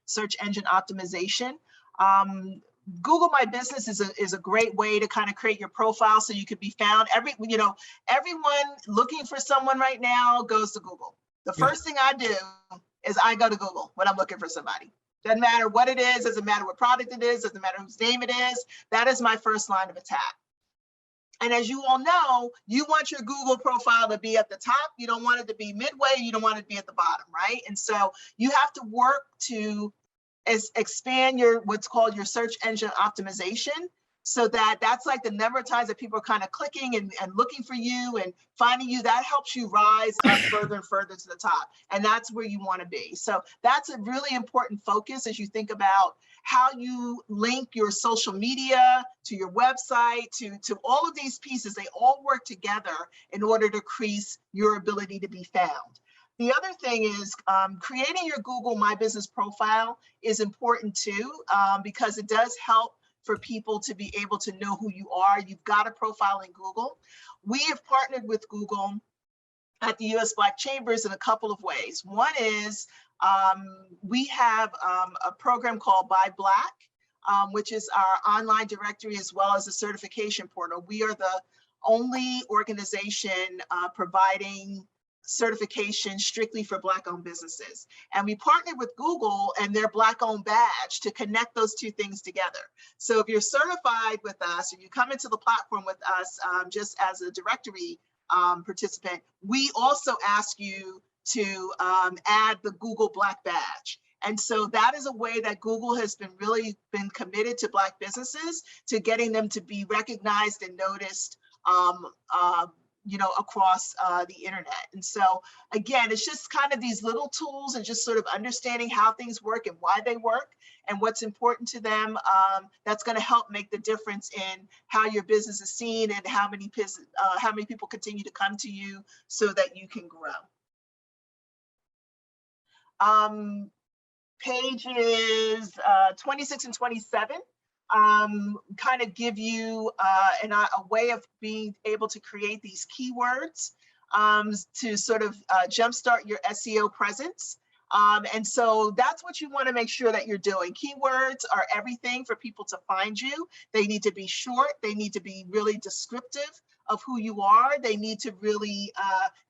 search engine optimization. Google My Business is a great way to kind of create your profile so you could be found. Everyone looking for someone right now goes to Google. The first thing I do is I go to Google when I'm looking for somebody. Doesn't matter what it is, doesn't matter what product it is, doesn't matter whose name it is. That is my first line of attack. And as you all know, you want your Google profile to be at the top. You don't want it to be midway. You don't want it to be at the bottom, right? And so you have to work to expand what's called your search engine optimization, so that's like the number of times that people are kind of clicking and looking for you and finding you. That helps you rise up further and further to the top. And that's where you want to be. So that's a really important focus as you think about how you link your social media to your website, to all of these pieces. They all work together in order to increase your ability to be found. The other thing is creating your Google My Business profile is important too, because it does help for people to be able to know who you are. You've got a profile in Google. We have partnered with Google at the US Black Chambers in a couple of ways. One is we have a program called Buy Black, which is our online directory as well as a certification portal. We are the only organization providing certification strictly for Black-owned businesses. And we partnered with Google and their Black-owned badge to connect those two things together. So if you're certified with us or you come into the platform with us just as a directory participant, we also ask you to add the Google Black badge. And so that is a way that Google has really been committed to Black businesses, to getting them to be recognized and noticed across the internet. And so again, it's just kind of these little tools and just sort of understanding how things work and why they work and what's important to them. That's going to help make the difference in how your business is seen and how many people continue to come to you so that you can grow. Pages 26 and 27 kind of give you a way of being able to create these keywords to sort of jumpstart your SEO presence. And so that's what you want to make sure that you're doing. Keywords are everything for people to find you. They need to be short. They need to be really descriptive of who you are. They need to really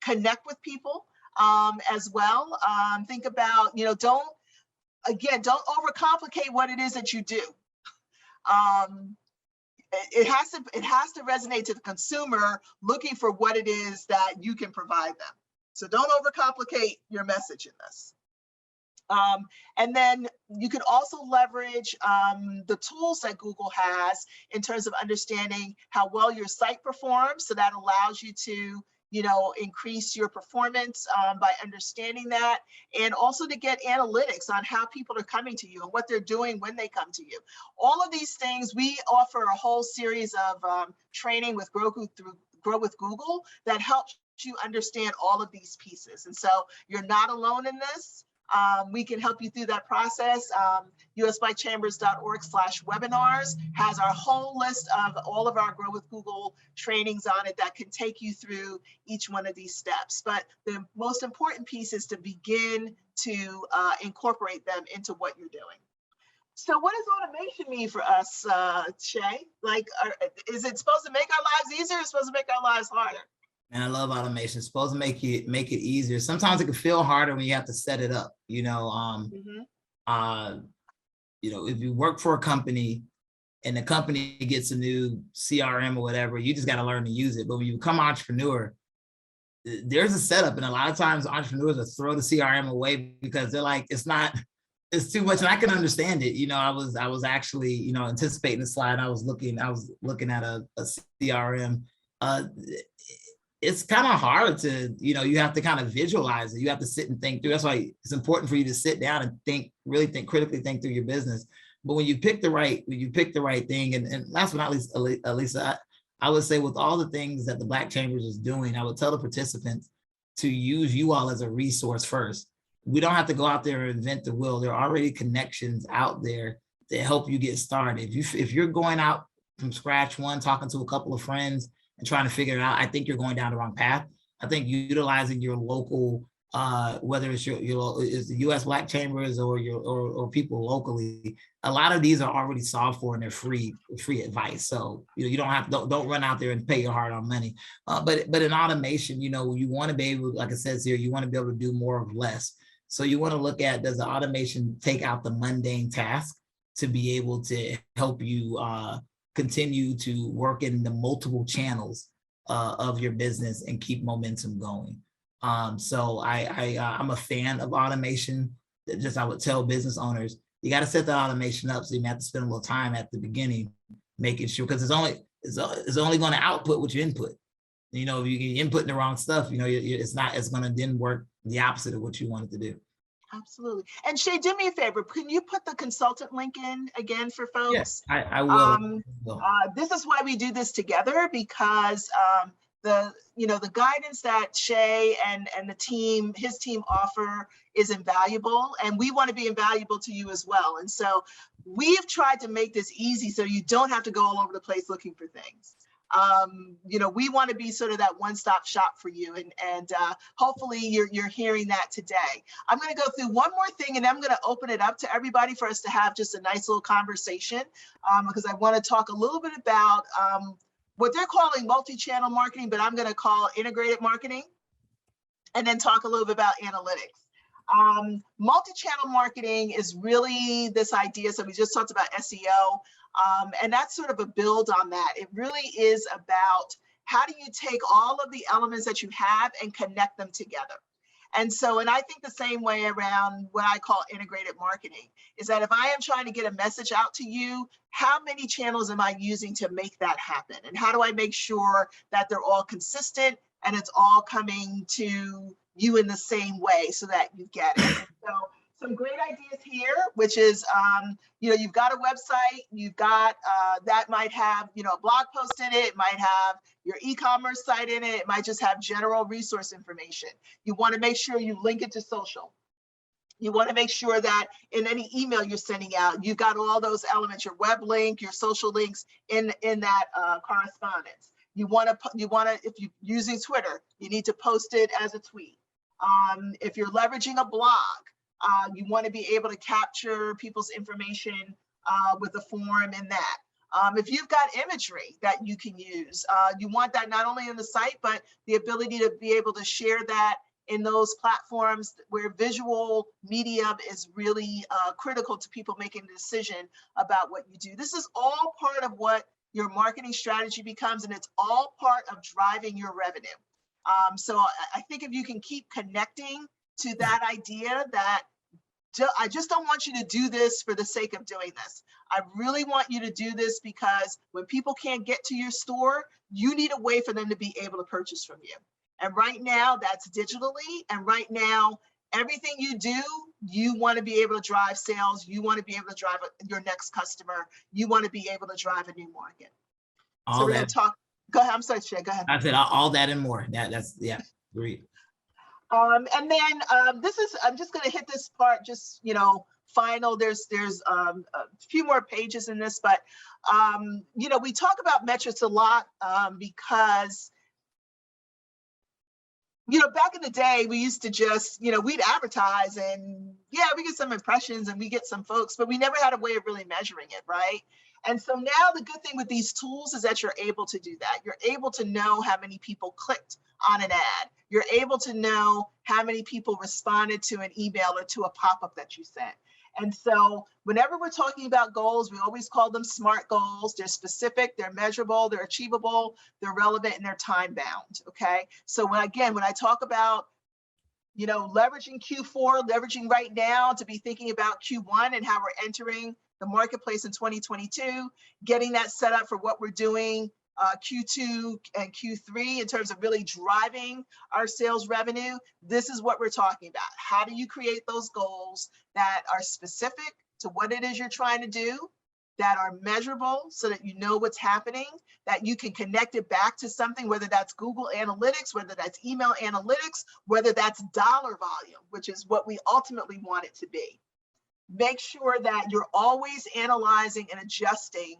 connect with people as well. Think about, don't overcomplicate what it is that you do. It has to resonate to the consumer looking for what it is that you can provide them. So don't overcomplicate your message in this. And then you can also leverage the tools that Google has in terms of understanding how well your site performs. So that allows you to increase your performance by understanding that, and also to get analytics on how people are coming to you and what they're doing when they come to you. All of these things, we offer a whole series of training with Grow with Google that helps you understand all of these pieces. And so you're not alone in this. We can help you through that process. usblackchambers.org/webinars has our whole list of all of our Grow with Google trainings on it that can take you through each one of these steps. But the most important piece is to begin to incorporate them into what you're doing. So what does automation mean for us, Shay? Like, is it supposed to make our lives easier or is it supposed to make our lives harder? And I love automation. It's supposed to make it easier. Sometimes it can feel harder when you have to set it up. If you work for a company and the company gets a new CRM or whatever, you just got to learn to use it. But when you become an entrepreneur, there's a setup, and a lot of times entrepreneurs will throw the CRM away because they're like, it's too much, and I can understand it. I was actually anticipating the slide. I was looking at a CRM. It's kind of hard to, you have to kind of visualize it. You have to sit and think through. That's why it's important for you to sit down and critically think through your business. But when you pick the right thing, and last but not least, Elisa, I would say with all the things that the Black Chambers is doing, I would tell the participants to use you all as a resource first. We don't have to go out there and invent the wheel. There are already connections out there to help you get started. If you're going out from scratch, talking to a couple of friends and trying to figure it out, I think you're going down the wrong path. I think utilizing your local, whether it's it's the U.S. Black Chambers or people locally, a lot of these are already solved for and they're free advice. So you don't run out there and pay your hard-earned money. But in automation, you want to be able, like it says here, you want to be able to do more of less. So you want to look at, does the automation take out the mundane task to be able to help you continue to work in the multiple channels of your business and keep momentum going. So I'm a fan of automation. I would tell business owners, you got to set that automation up, so you have to spend a little time at the beginning making sure, because it's only going to output what you input. If you input the wrong stuff, it's going to then work the opposite of what you want it to do. Absolutely. And Shay, do me a favor. Can you put the consultant link in again for folks? Yes, I will. This is why we do this together, because the guidance that Shay and his team offer is invaluable, and we want to be invaluable to you as well. And so we've tried to make this easy so you don't have to go all over the place looking for things. We want to be sort of that one-stop shop for you, and hopefully you're hearing that today. I'm going to go through one more thing, and then I'm going to open it up to everybody for us to have just a nice little conversation, because I want to talk a little bit about what they're calling multi-channel marketing, but I'm going to call integrated marketing, and then talk a little bit about analytics. Multi-channel marketing is really this idea. So we just talked about SEO. And that's sort of a build on that. It really is about how do you take all of the elements that you have and connect them together. And so, and I think the same way around what I call integrated marketing is that if I am trying to get a message out to you, how many channels am I using to make that happen? And how do I make sure that they're all consistent and it's all coming to you in the same way so that you get it? And so some great ideas here, which is, you've got a website, you've got, that might have, a blog post in it, it might have your e-commerce site in it, it might just have general resource information. You want to make sure you link it to social. You want to make sure that in any email you're sending out, you've got all those elements, your web link, your social links in that correspondence. You want to, if you're using Twitter, you need to post it as a tweet. If you're leveraging a blog, you want to be able to capture people's information with a form in that. If you've got imagery that you can use, you want that not only in the site, but the ability to be able to share that in those platforms where visual medium is really critical to people making a decision about what you do. This is all part of what your marketing strategy becomes, and it's all part of driving your revenue. So I think if you can keep connecting to that idea that I just don't want you to do this for the sake of doing this. I really want you to do this because when people can't get to your store, you need a way for them to be able to purchase from you. And right now that's digitally. And right now, everything you do, you want to be able to drive sales. You want to be able to drive your next customer. You want to be able to drive a new market. All so we're that. going to talk. Go ahead. I'm sorry, Shay. Go ahead. I said all that and more. That's great. And then this is, I'm just going to hit this part, just, final. There's a few more pages in this, but, we talk about metrics a lot because, back in the day, we used to just, we'd advertise and we get some impressions and we get some folks, but we never had a way of really measuring it, right? And so now the good thing with these tools is that you're able to do that. You're able to know how many people clicked on an ad. You're able to know how many people responded to an email or to a pop-up that you sent. And so whenever we're talking about goals, we always call them SMART goals. They're specific, they're measurable, they're achievable, they're relevant, and they're time bound, okay? So when I talk about, leveraging Q4, leveraging right now to be thinking about Q1 and how we're entering the marketplace in 2022, getting that set up for what we're doing Q2 and Q3 in terms of really driving our sales revenue. This is what we're talking about. How do you create those goals that are specific to what it is you're trying to do, that are measurable so that you know what's happening, that you can connect it back to something, whether that's Google Analytics, whether that's email analytics, whether that's dollar volume, which is what we ultimately want it to be. Make sure that you're always analyzing and adjusting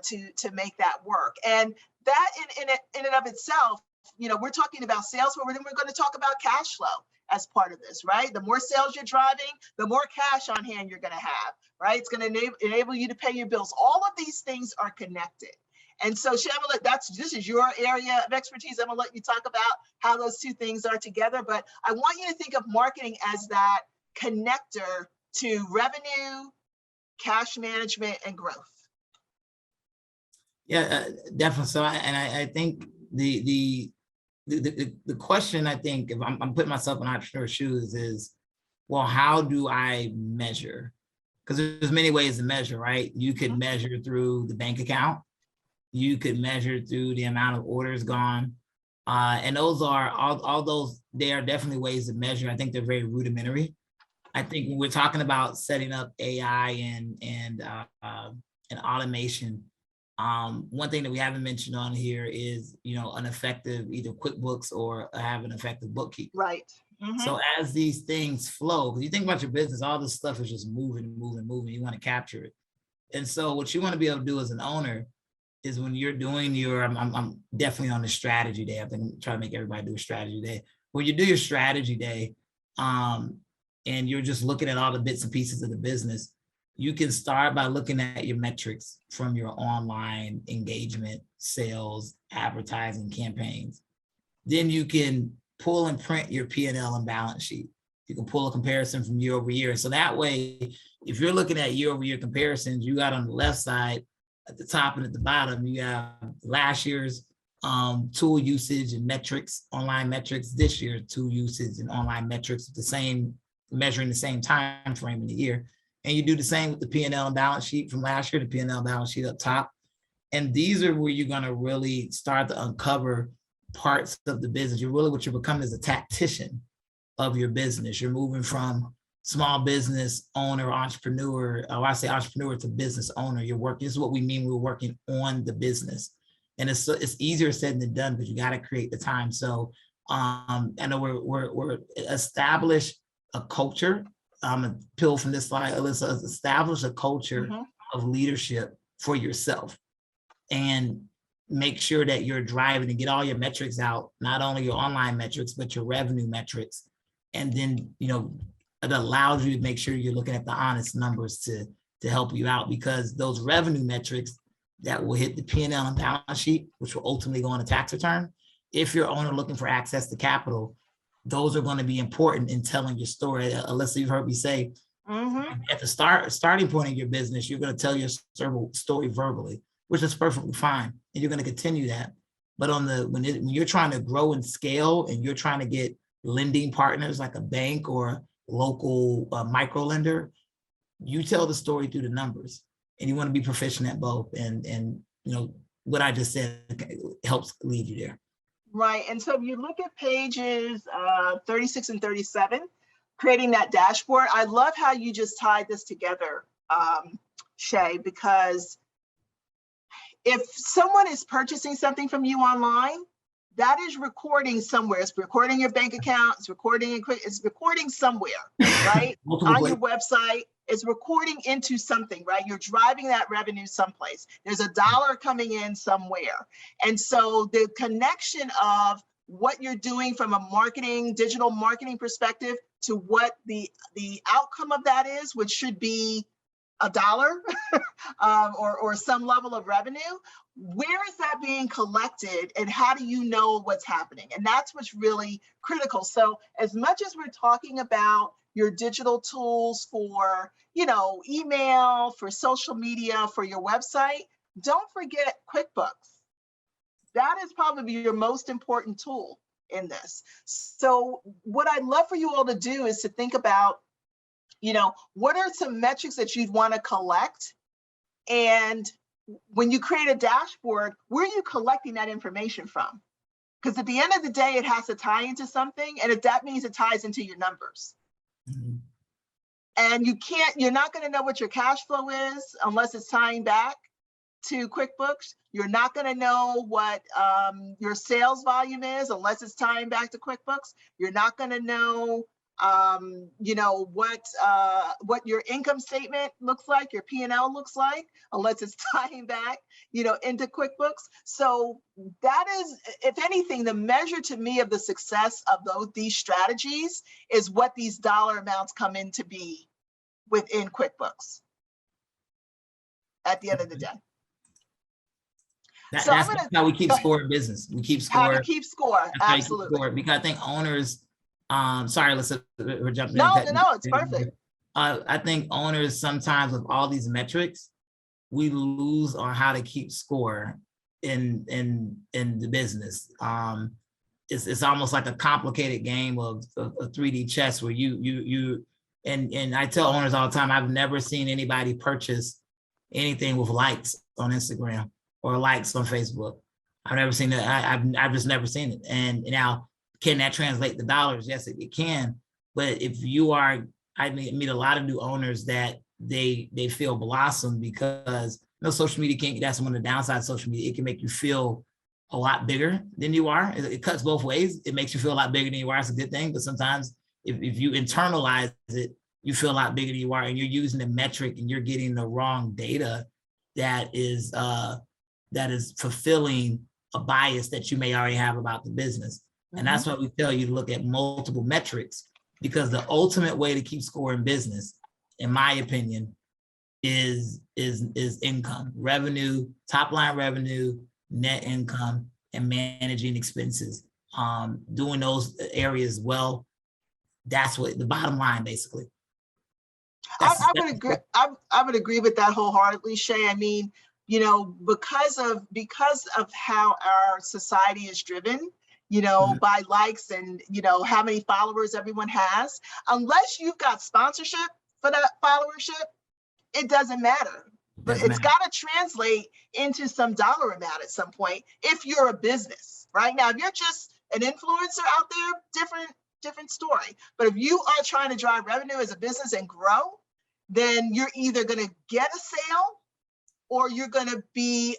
to make that work. And that in and of itself, we're talking about sales, but then we're going to talk about cash flow as part of this, right? The more sales you're driving, the more cash on hand you're going to have, right? It's going to enable you to pay your bills. All of these things are connected. And so, Shamala, this is your area of expertise. I'm going to let you talk about how those two things are together. But I want you to think of marketing as that connector to revenue, cash management, and growth. Yeah, definitely. So, I think the question, I think, if I'm putting myself in entrepreneur's shoes, is, well, how do I measure? Because there's many ways to measure, right? You could measure through the bank account. You could measure through the amount of orders gone. And those are all those, they are definitely ways to measure. I think they're very rudimentary. I think when we're talking about setting up AI and automation, one thing that we haven't mentioned on here is, an effective either QuickBooks or have an effective bookkeeper. Right. So as these things flow, because you think about your business, all this stuff is just moving. You want to capture it. And so what you want to be able to do as an owner is when you're doing your, I'm definitely on the strategy day. I think I'm trying to make everybody do a strategy day. When you do your strategy day, and you're just looking at all the bits and pieces of the business, you can start by looking at your metrics from your online engagement, sales, advertising campaigns. Then you can pull and print your P&L and balance sheet. You can pull a comparison from year over year. So that way, if you're looking at year over year comparisons, you got on the left side, at the top and at the bottom, you have last year's tool usage and metrics, online metrics this year, tool usage and online metrics, measuring the same time frame in the year. And you do the same with the P&L and balance sheet from last year, the P&L balance sheet up top. And these are where you're going to really start to uncover parts of the business. What you're becoming is a tactician of your business. You're moving from small business owner, entrepreneur, or I say entrepreneur to business owner. This is what we mean. We're working on the business. And it's easier said than done, but you got to create the time. So I know we're establish a culture. I'm gonna peel from this slide. Let's establish a culture of leadership for yourself, and make sure that you're driving and get all your metrics out, not only your online metrics, but your revenue metrics. And then, it allows you to make sure you're looking at the honest numbers to help you out, because those revenue metrics that will hit the P&L and balance sheet, which will ultimately go on a tax return. If you're owner looking for access to capital, those are going to be important in telling your story. Alyssa, you've heard me say, at the starting point of your business, you're going to tell your story verbally, which is perfectly fine, and you're going to continue that. But when you're trying to grow and scale, and you're trying to get lending partners like a bank or local micro lender, you tell the story through the numbers, and you want to be proficient at both. And what I just said helps lead you there. Right. And so if you look at pages 36 and 37, creating that dashboard, I love how you just tied this together, Shay, because if someone is purchasing something from you online, that is recording somewhere. It's recording your bank account. It's recording somewhere, right? On your website. It's recording into something, right? You're driving that revenue someplace. There's $1 coming in somewhere. And so the connection of what you're doing from a digital marketing perspective to what the outcome of that is, which should be $1 or some level of revenue, where is that being collected, and how do you know what's happening? And that's what's really critical. So as much as we're talking about your digital tools for, email, for social media, for your website, don't forget QuickBooks. That is probably your most important tool in this. So what I'd love for you all to do is to think about, what are some metrics that you'd want to collect? And when you create a dashboard, where are you collecting that information from? Because at the end of the day, it has to tie into something. And if that means it ties into your numbers. And you're not going to know what your cash flow is unless it's tying back to QuickBooks. You're not going to know what your sales volume is unless it's tying back to QuickBooks. You're not going to know what your income statement looks like, your P&L looks like, unless it's tying back, into QuickBooks. So that is, if anything, the measure to me of the success of these strategies is what these dollar amounts come in to be within QuickBooks at the end of the day. That's how we keep score in business. We keep score. How to keep score, absolutely. Because I think owners, sorry, we're jumping in. No, it's perfect. I think owners sometimes with all these metrics, we lose on how to keep score in the business. It's almost like a complicated game of 3D chess where and I tell owners all the time, I've never seen anybody purchase anything with likes on Instagram or likes on Facebook. I've never seen that. I've just never seen it. And now, can that translate to dollars? Yes, it can. But if I meet a lot of new owners that they feel blossom because social media that's one of the downsides of social media. It can make you feel a lot bigger than you are. It cuts both ways. It makes you feel a lot bigger than you are. It's a good thing. But sometimes if you internalize it, you feel a lot bigger than you are, and you're using the metric and you're getting the wrong data that is fulfilling a bias that you may already have about the business. And that's why we tell you to look at multiple metrics, because the ultimate way to keep score in business, in my opinion, is income, revenue, top line revenue, net income, and managing expenses. Doing those areas well, that's what the bottom line, basically. I would agree with that wholeheartedly, Shay. I mean, you know, because of how our society is driven, you know, by likes and, you know, how many followers everyone has, unless you've got sponsorship for that followership, it doesn't matter. But Doesn't it's matter. got to translate into some dollar amount at some point if you're a business. Right now, if you're just an influencer out there, different story. But if you are trying to drive revenue as a business and grow, then you're either going to get a sale, or you're going to be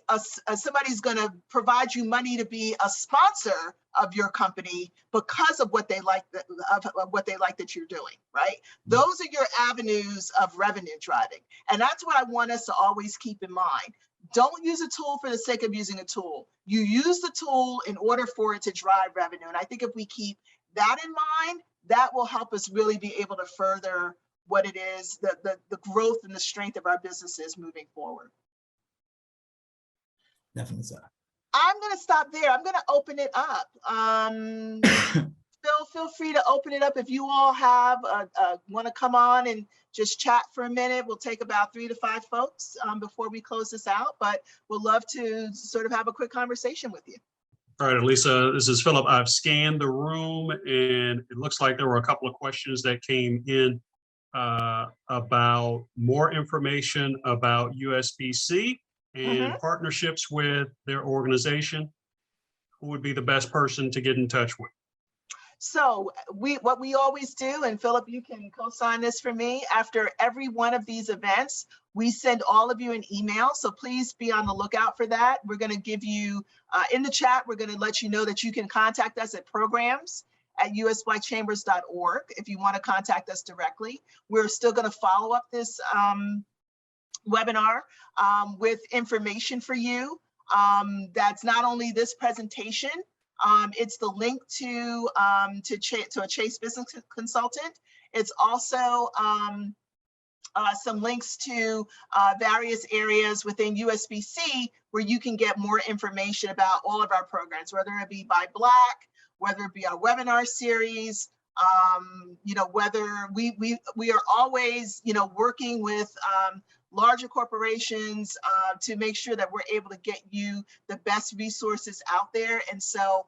somebody's going to provide you money to be a sponsor of your company because of what they like that you're doing, right? Those are your avenues of revenue driving. And that's what I want us to always keep in mind. Don't use a tool for the sake of using a tool. You use the tool in order for it to drive revenue. And I think if we keep that in mind, that will help us really be able to further what it is, the growth and the strength of our businesses moving forward. Definitely so. I'm going to stop there. I'm going to open it up. Feel free to open it up if you all have want to come on and just chat for a minute. We'll take about 3 to 5 folks before we close this out, but we'll love to sort of have a quick conversation with you. All right, Elisa, this is Philip. I've scanned the room and it looks like there were a couple of questions that came in about more information about USBC and partnerships with their organization. Who would be the best person to get in touch with? So what we always do, and Philip, you can co-sign this for me, after every one of these events, we send all of you an email. So please be on the lookout for that. We're going to give you, in the chat, we're going to let you know that you can contact us at programs@usblackchambers.org if you want to contact us directly. We're still going to follow up this webinar with information for you. That's not only this presentation, it's the link to a Chase business consultant. It's also some links to various areas within USBC where you can get more information about all of our programs, whether it be by Black, whether it be our webinar series, you know, whether we are always, you know, working with larger corporations to make sure that we're able to get you the best resources out there. And so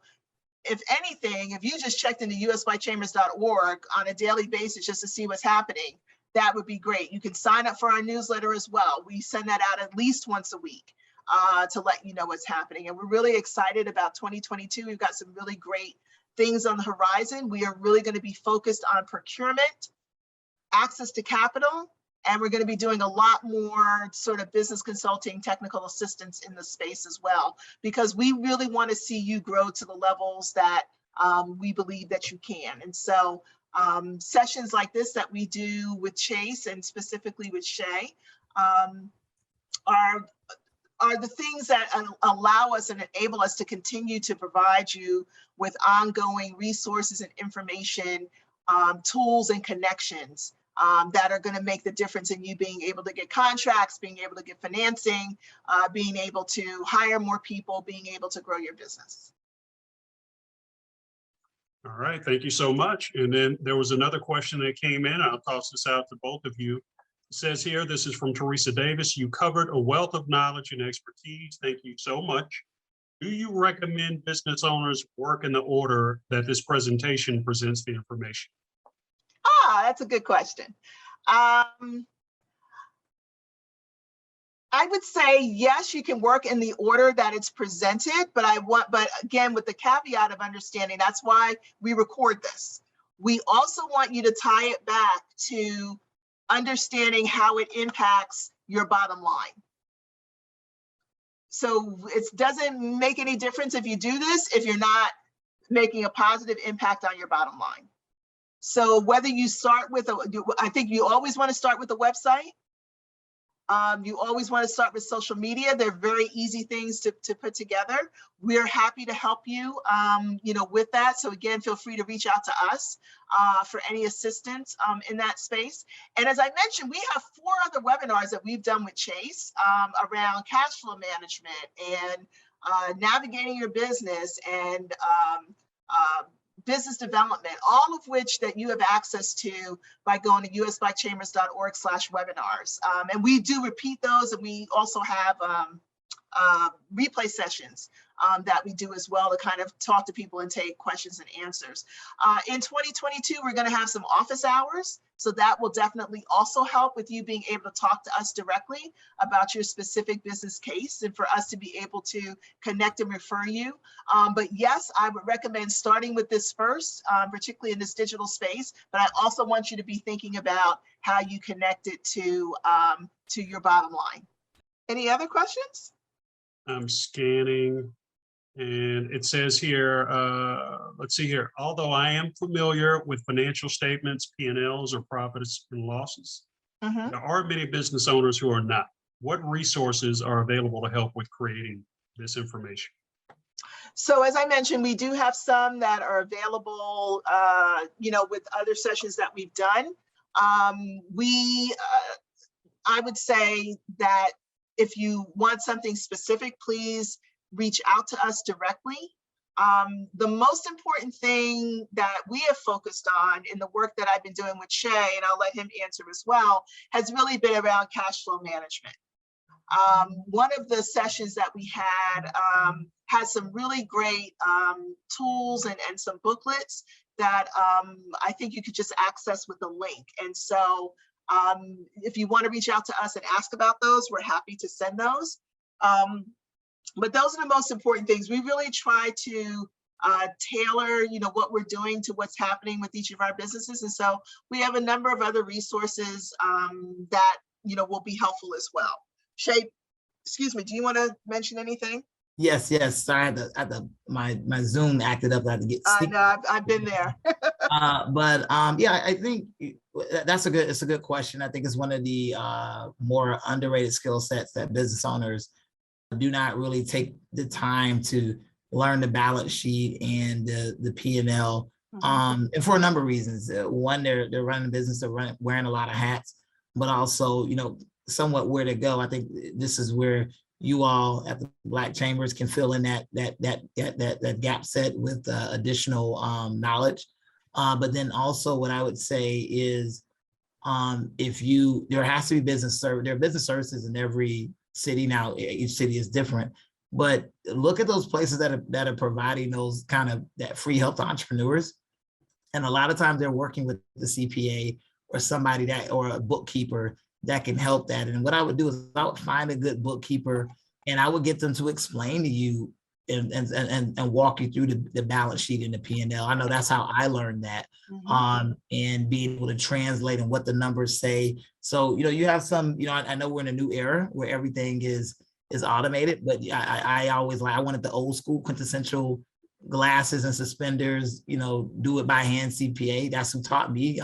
if anything, if you just checked into usblackchambers.org on a daily basis just to see what's happening, that would be great. You can sign up for our newsletter as well. We send that out at least once a week to let you know what's happening. And we're really excited about 2022. We've got some really great things on the horizon. We are really going to be focused on procurement, access to capital, and we're going to be doing a lot more sort of business consulting, technical assistance in the space as well, because we really want to see you grow to the levels that we believe that you can. And so sessions like this that we do with Chase and specifically with Shay are the things that allow us and enable us to continue to provide you with ongoing resources and information, tools and connections that are going to make the difference in you being able to get contracts, being able to get financing, being able to hire more people, being able to grow your business. All right, thank you so much. And then there was another question that came in. I'll toss this out to both of you. It says here, this is from Teresa Davis. You covered a wealth of knowledge and expertise. Thank you so much. Do you recommend business owners work in the order that this presentation presents the information? That's a good question. I would say, yes, you can work in the order that it's presented, but again, with the caveat of understanding, that's why we record this. We also want you to tie it back to understanding how it impacts your bottom line. So it doesn't make any difference if you do this, if you're not making a positive impact on your bottom line. So whether you start with, I think you always want to start with the website. You always want to start with social media. They're very easy things to put together. We're happy to help you, with that. So again, feel free to reach out to us for any assistance in that space. And as I mentioned, we have 4 other webinars that we've done with Chase around cash flow management and navigating your business and business development, all of which that you have access to by going to usblackchambers.org/webinars. And we do repeat those, and we also have replay sessions that we do as well to kind of talk to people and take questions and answers. In 2022, we're going to have some office hours. So that will definitely also help with you being able to talk to us directly about your specific business case and for us to be able to connect and refer you. But yes, I would recommend starting with this first, particularly in this digital space. But I also want you to be thinking about how you connect it to your bottom line. Any other questions? I'm scanning. And it says here, let's see here, although I am familiar with financial statements, P&Ls or profits and losses, there are many business owners who are not. What resources are available to help with creating this information? So as I mentioned, we do have some that are available, with other sessions that we've done. I would say that if you want something specific, please reach out to us directly. The most important thing that we have focused on in the work that I've been doing with Shay, and I'll let him answer as well, has really been around cash flow management. One of the sessions that we had has some really great tools and some booklets that I think you could just access with a link. And so if you want to reach out to us and ask about those, we're happy to send those. But those are the most important things. We really try to tailor, what we're doing to what's happening with each of our businesses. And so we have a number of other resources that, will be helpful as well. Shay, excuse me, do you want to mention anything? Yes. Sorry, my Zoom acted up. I had to get. I know, I've been there. Yeah, I think it's a good question. I think it's one of the more underrated skill sets that business owners do not really take the time to learn the balance sheet and the P&L, and for a number of reasons. One, they're running a business, they're wearing a lot of hats, but also, somewhat where to go. I think this is where you all at the Black Chambers can fill in that gap set with additional knowledge. But then also what I would say is, there has to be there are business services in every city. Now, each city is different, but look at those places that are providing those kind of that free help to entrepreneurs. And a lot of times they're working with the CPA or somebody or a bookkeeper that can help that. And what I would do is I would find a good bookkeeper and I would get them to explain to you and walk you through the balance sheet and the P&L. I know that's how I learned that, and being able to translate and what the numbers say. So, you have some, I know we're in a new era where everything is automated, but I always I wanted the old school quintessential glasses and suspenders, do it by hand CPA. That's who taught me.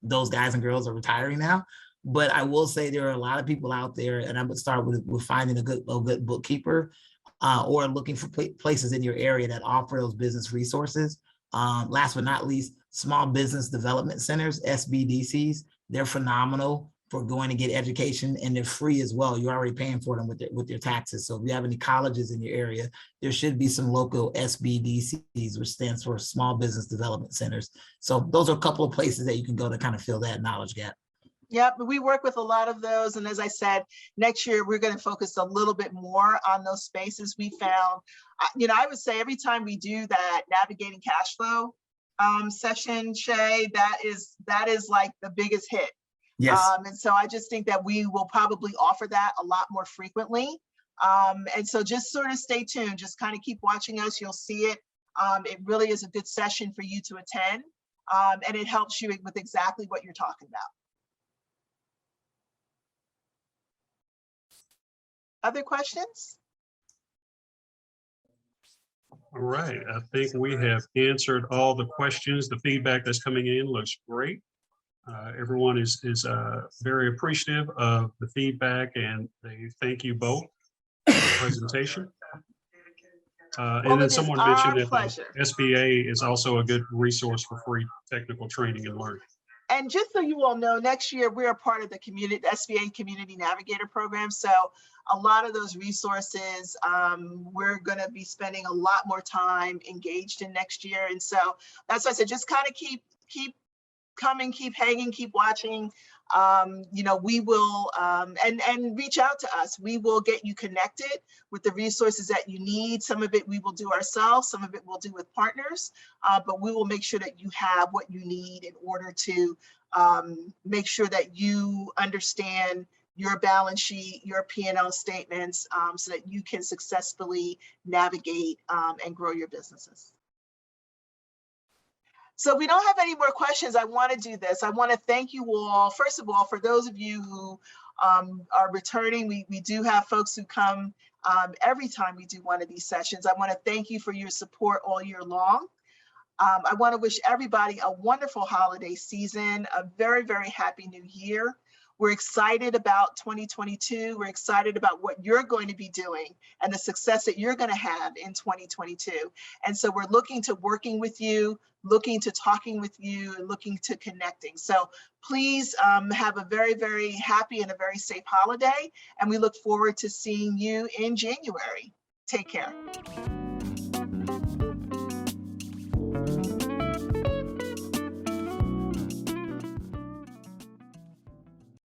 Those guys and girls are retiring now. But I will say there are a lot of people out there, and I would start with finding a good bookkeeper, or looking for places in your area that offer those business resources. Last but not least, small business development centers, SBDCs. They're phenomenal for going to get education, and they're free as well. You're already paying for them with your taxes. So if you have any colleges in your area, there should be some local SBDCs, which stands for Small Business Development Centers. So those are a couple of places that you can go to kind of fill that knowledge gap. Yeah, but we work with a lot of those. And as I said, next year, we're going to focus a little bit more on those spaces. We found, I would say every time we do that navigating cash flow session, Shay, that is like the biggest hit. Yes. And so I just think that we will probably offer that a lot more frequently. And so just sort of stay tuned, just kind of keep watching us. You'll see it. It really is a good session for you to attend. And it helps you with exactly what you're talking about. Other questions? All right, I think we have answered all the questions. The feedback that's coming in looks great. Everyone is very appreciative of the feedback, and they thank you both for the presentation. And then someone mentioned that the SBA is also a good resource for free technical training and learning. And just so you all know, next year we're a part of the SBA Community Navigator program. So a lot of those resources, we're going to be spending a lot more time engaged in next year. And so that's why I said, just kind of keep coming, keep hanging, keep watching. you know, we will, and reach out to us. We will get you connected with the resources that you need. Some of it we will do ourselves, some of it we'll do with partners, but we will make sure that you have what you need in order to make sure that you understand your balance sheet, your P&L statements, so that you can successfully navigate and grow your businesses. So we don't have any more questions. I want to do this. I want to thank you all. First of all, for those of you who are returning, we do have folks who come every time we do one of these sessions. I want to thank you for your support all year long. I want to wish everybody a wonderful holiday season, a very, very happy new year. We're excited about 2022. We're excited about what you're going to be doing and the success that you're going to have in 2022. And so we're looking to working with you, looking to talking with you, and looking to connecting. So please have a very, very happy and a very safe holiday. And we look forward to seeing you in January. Take care.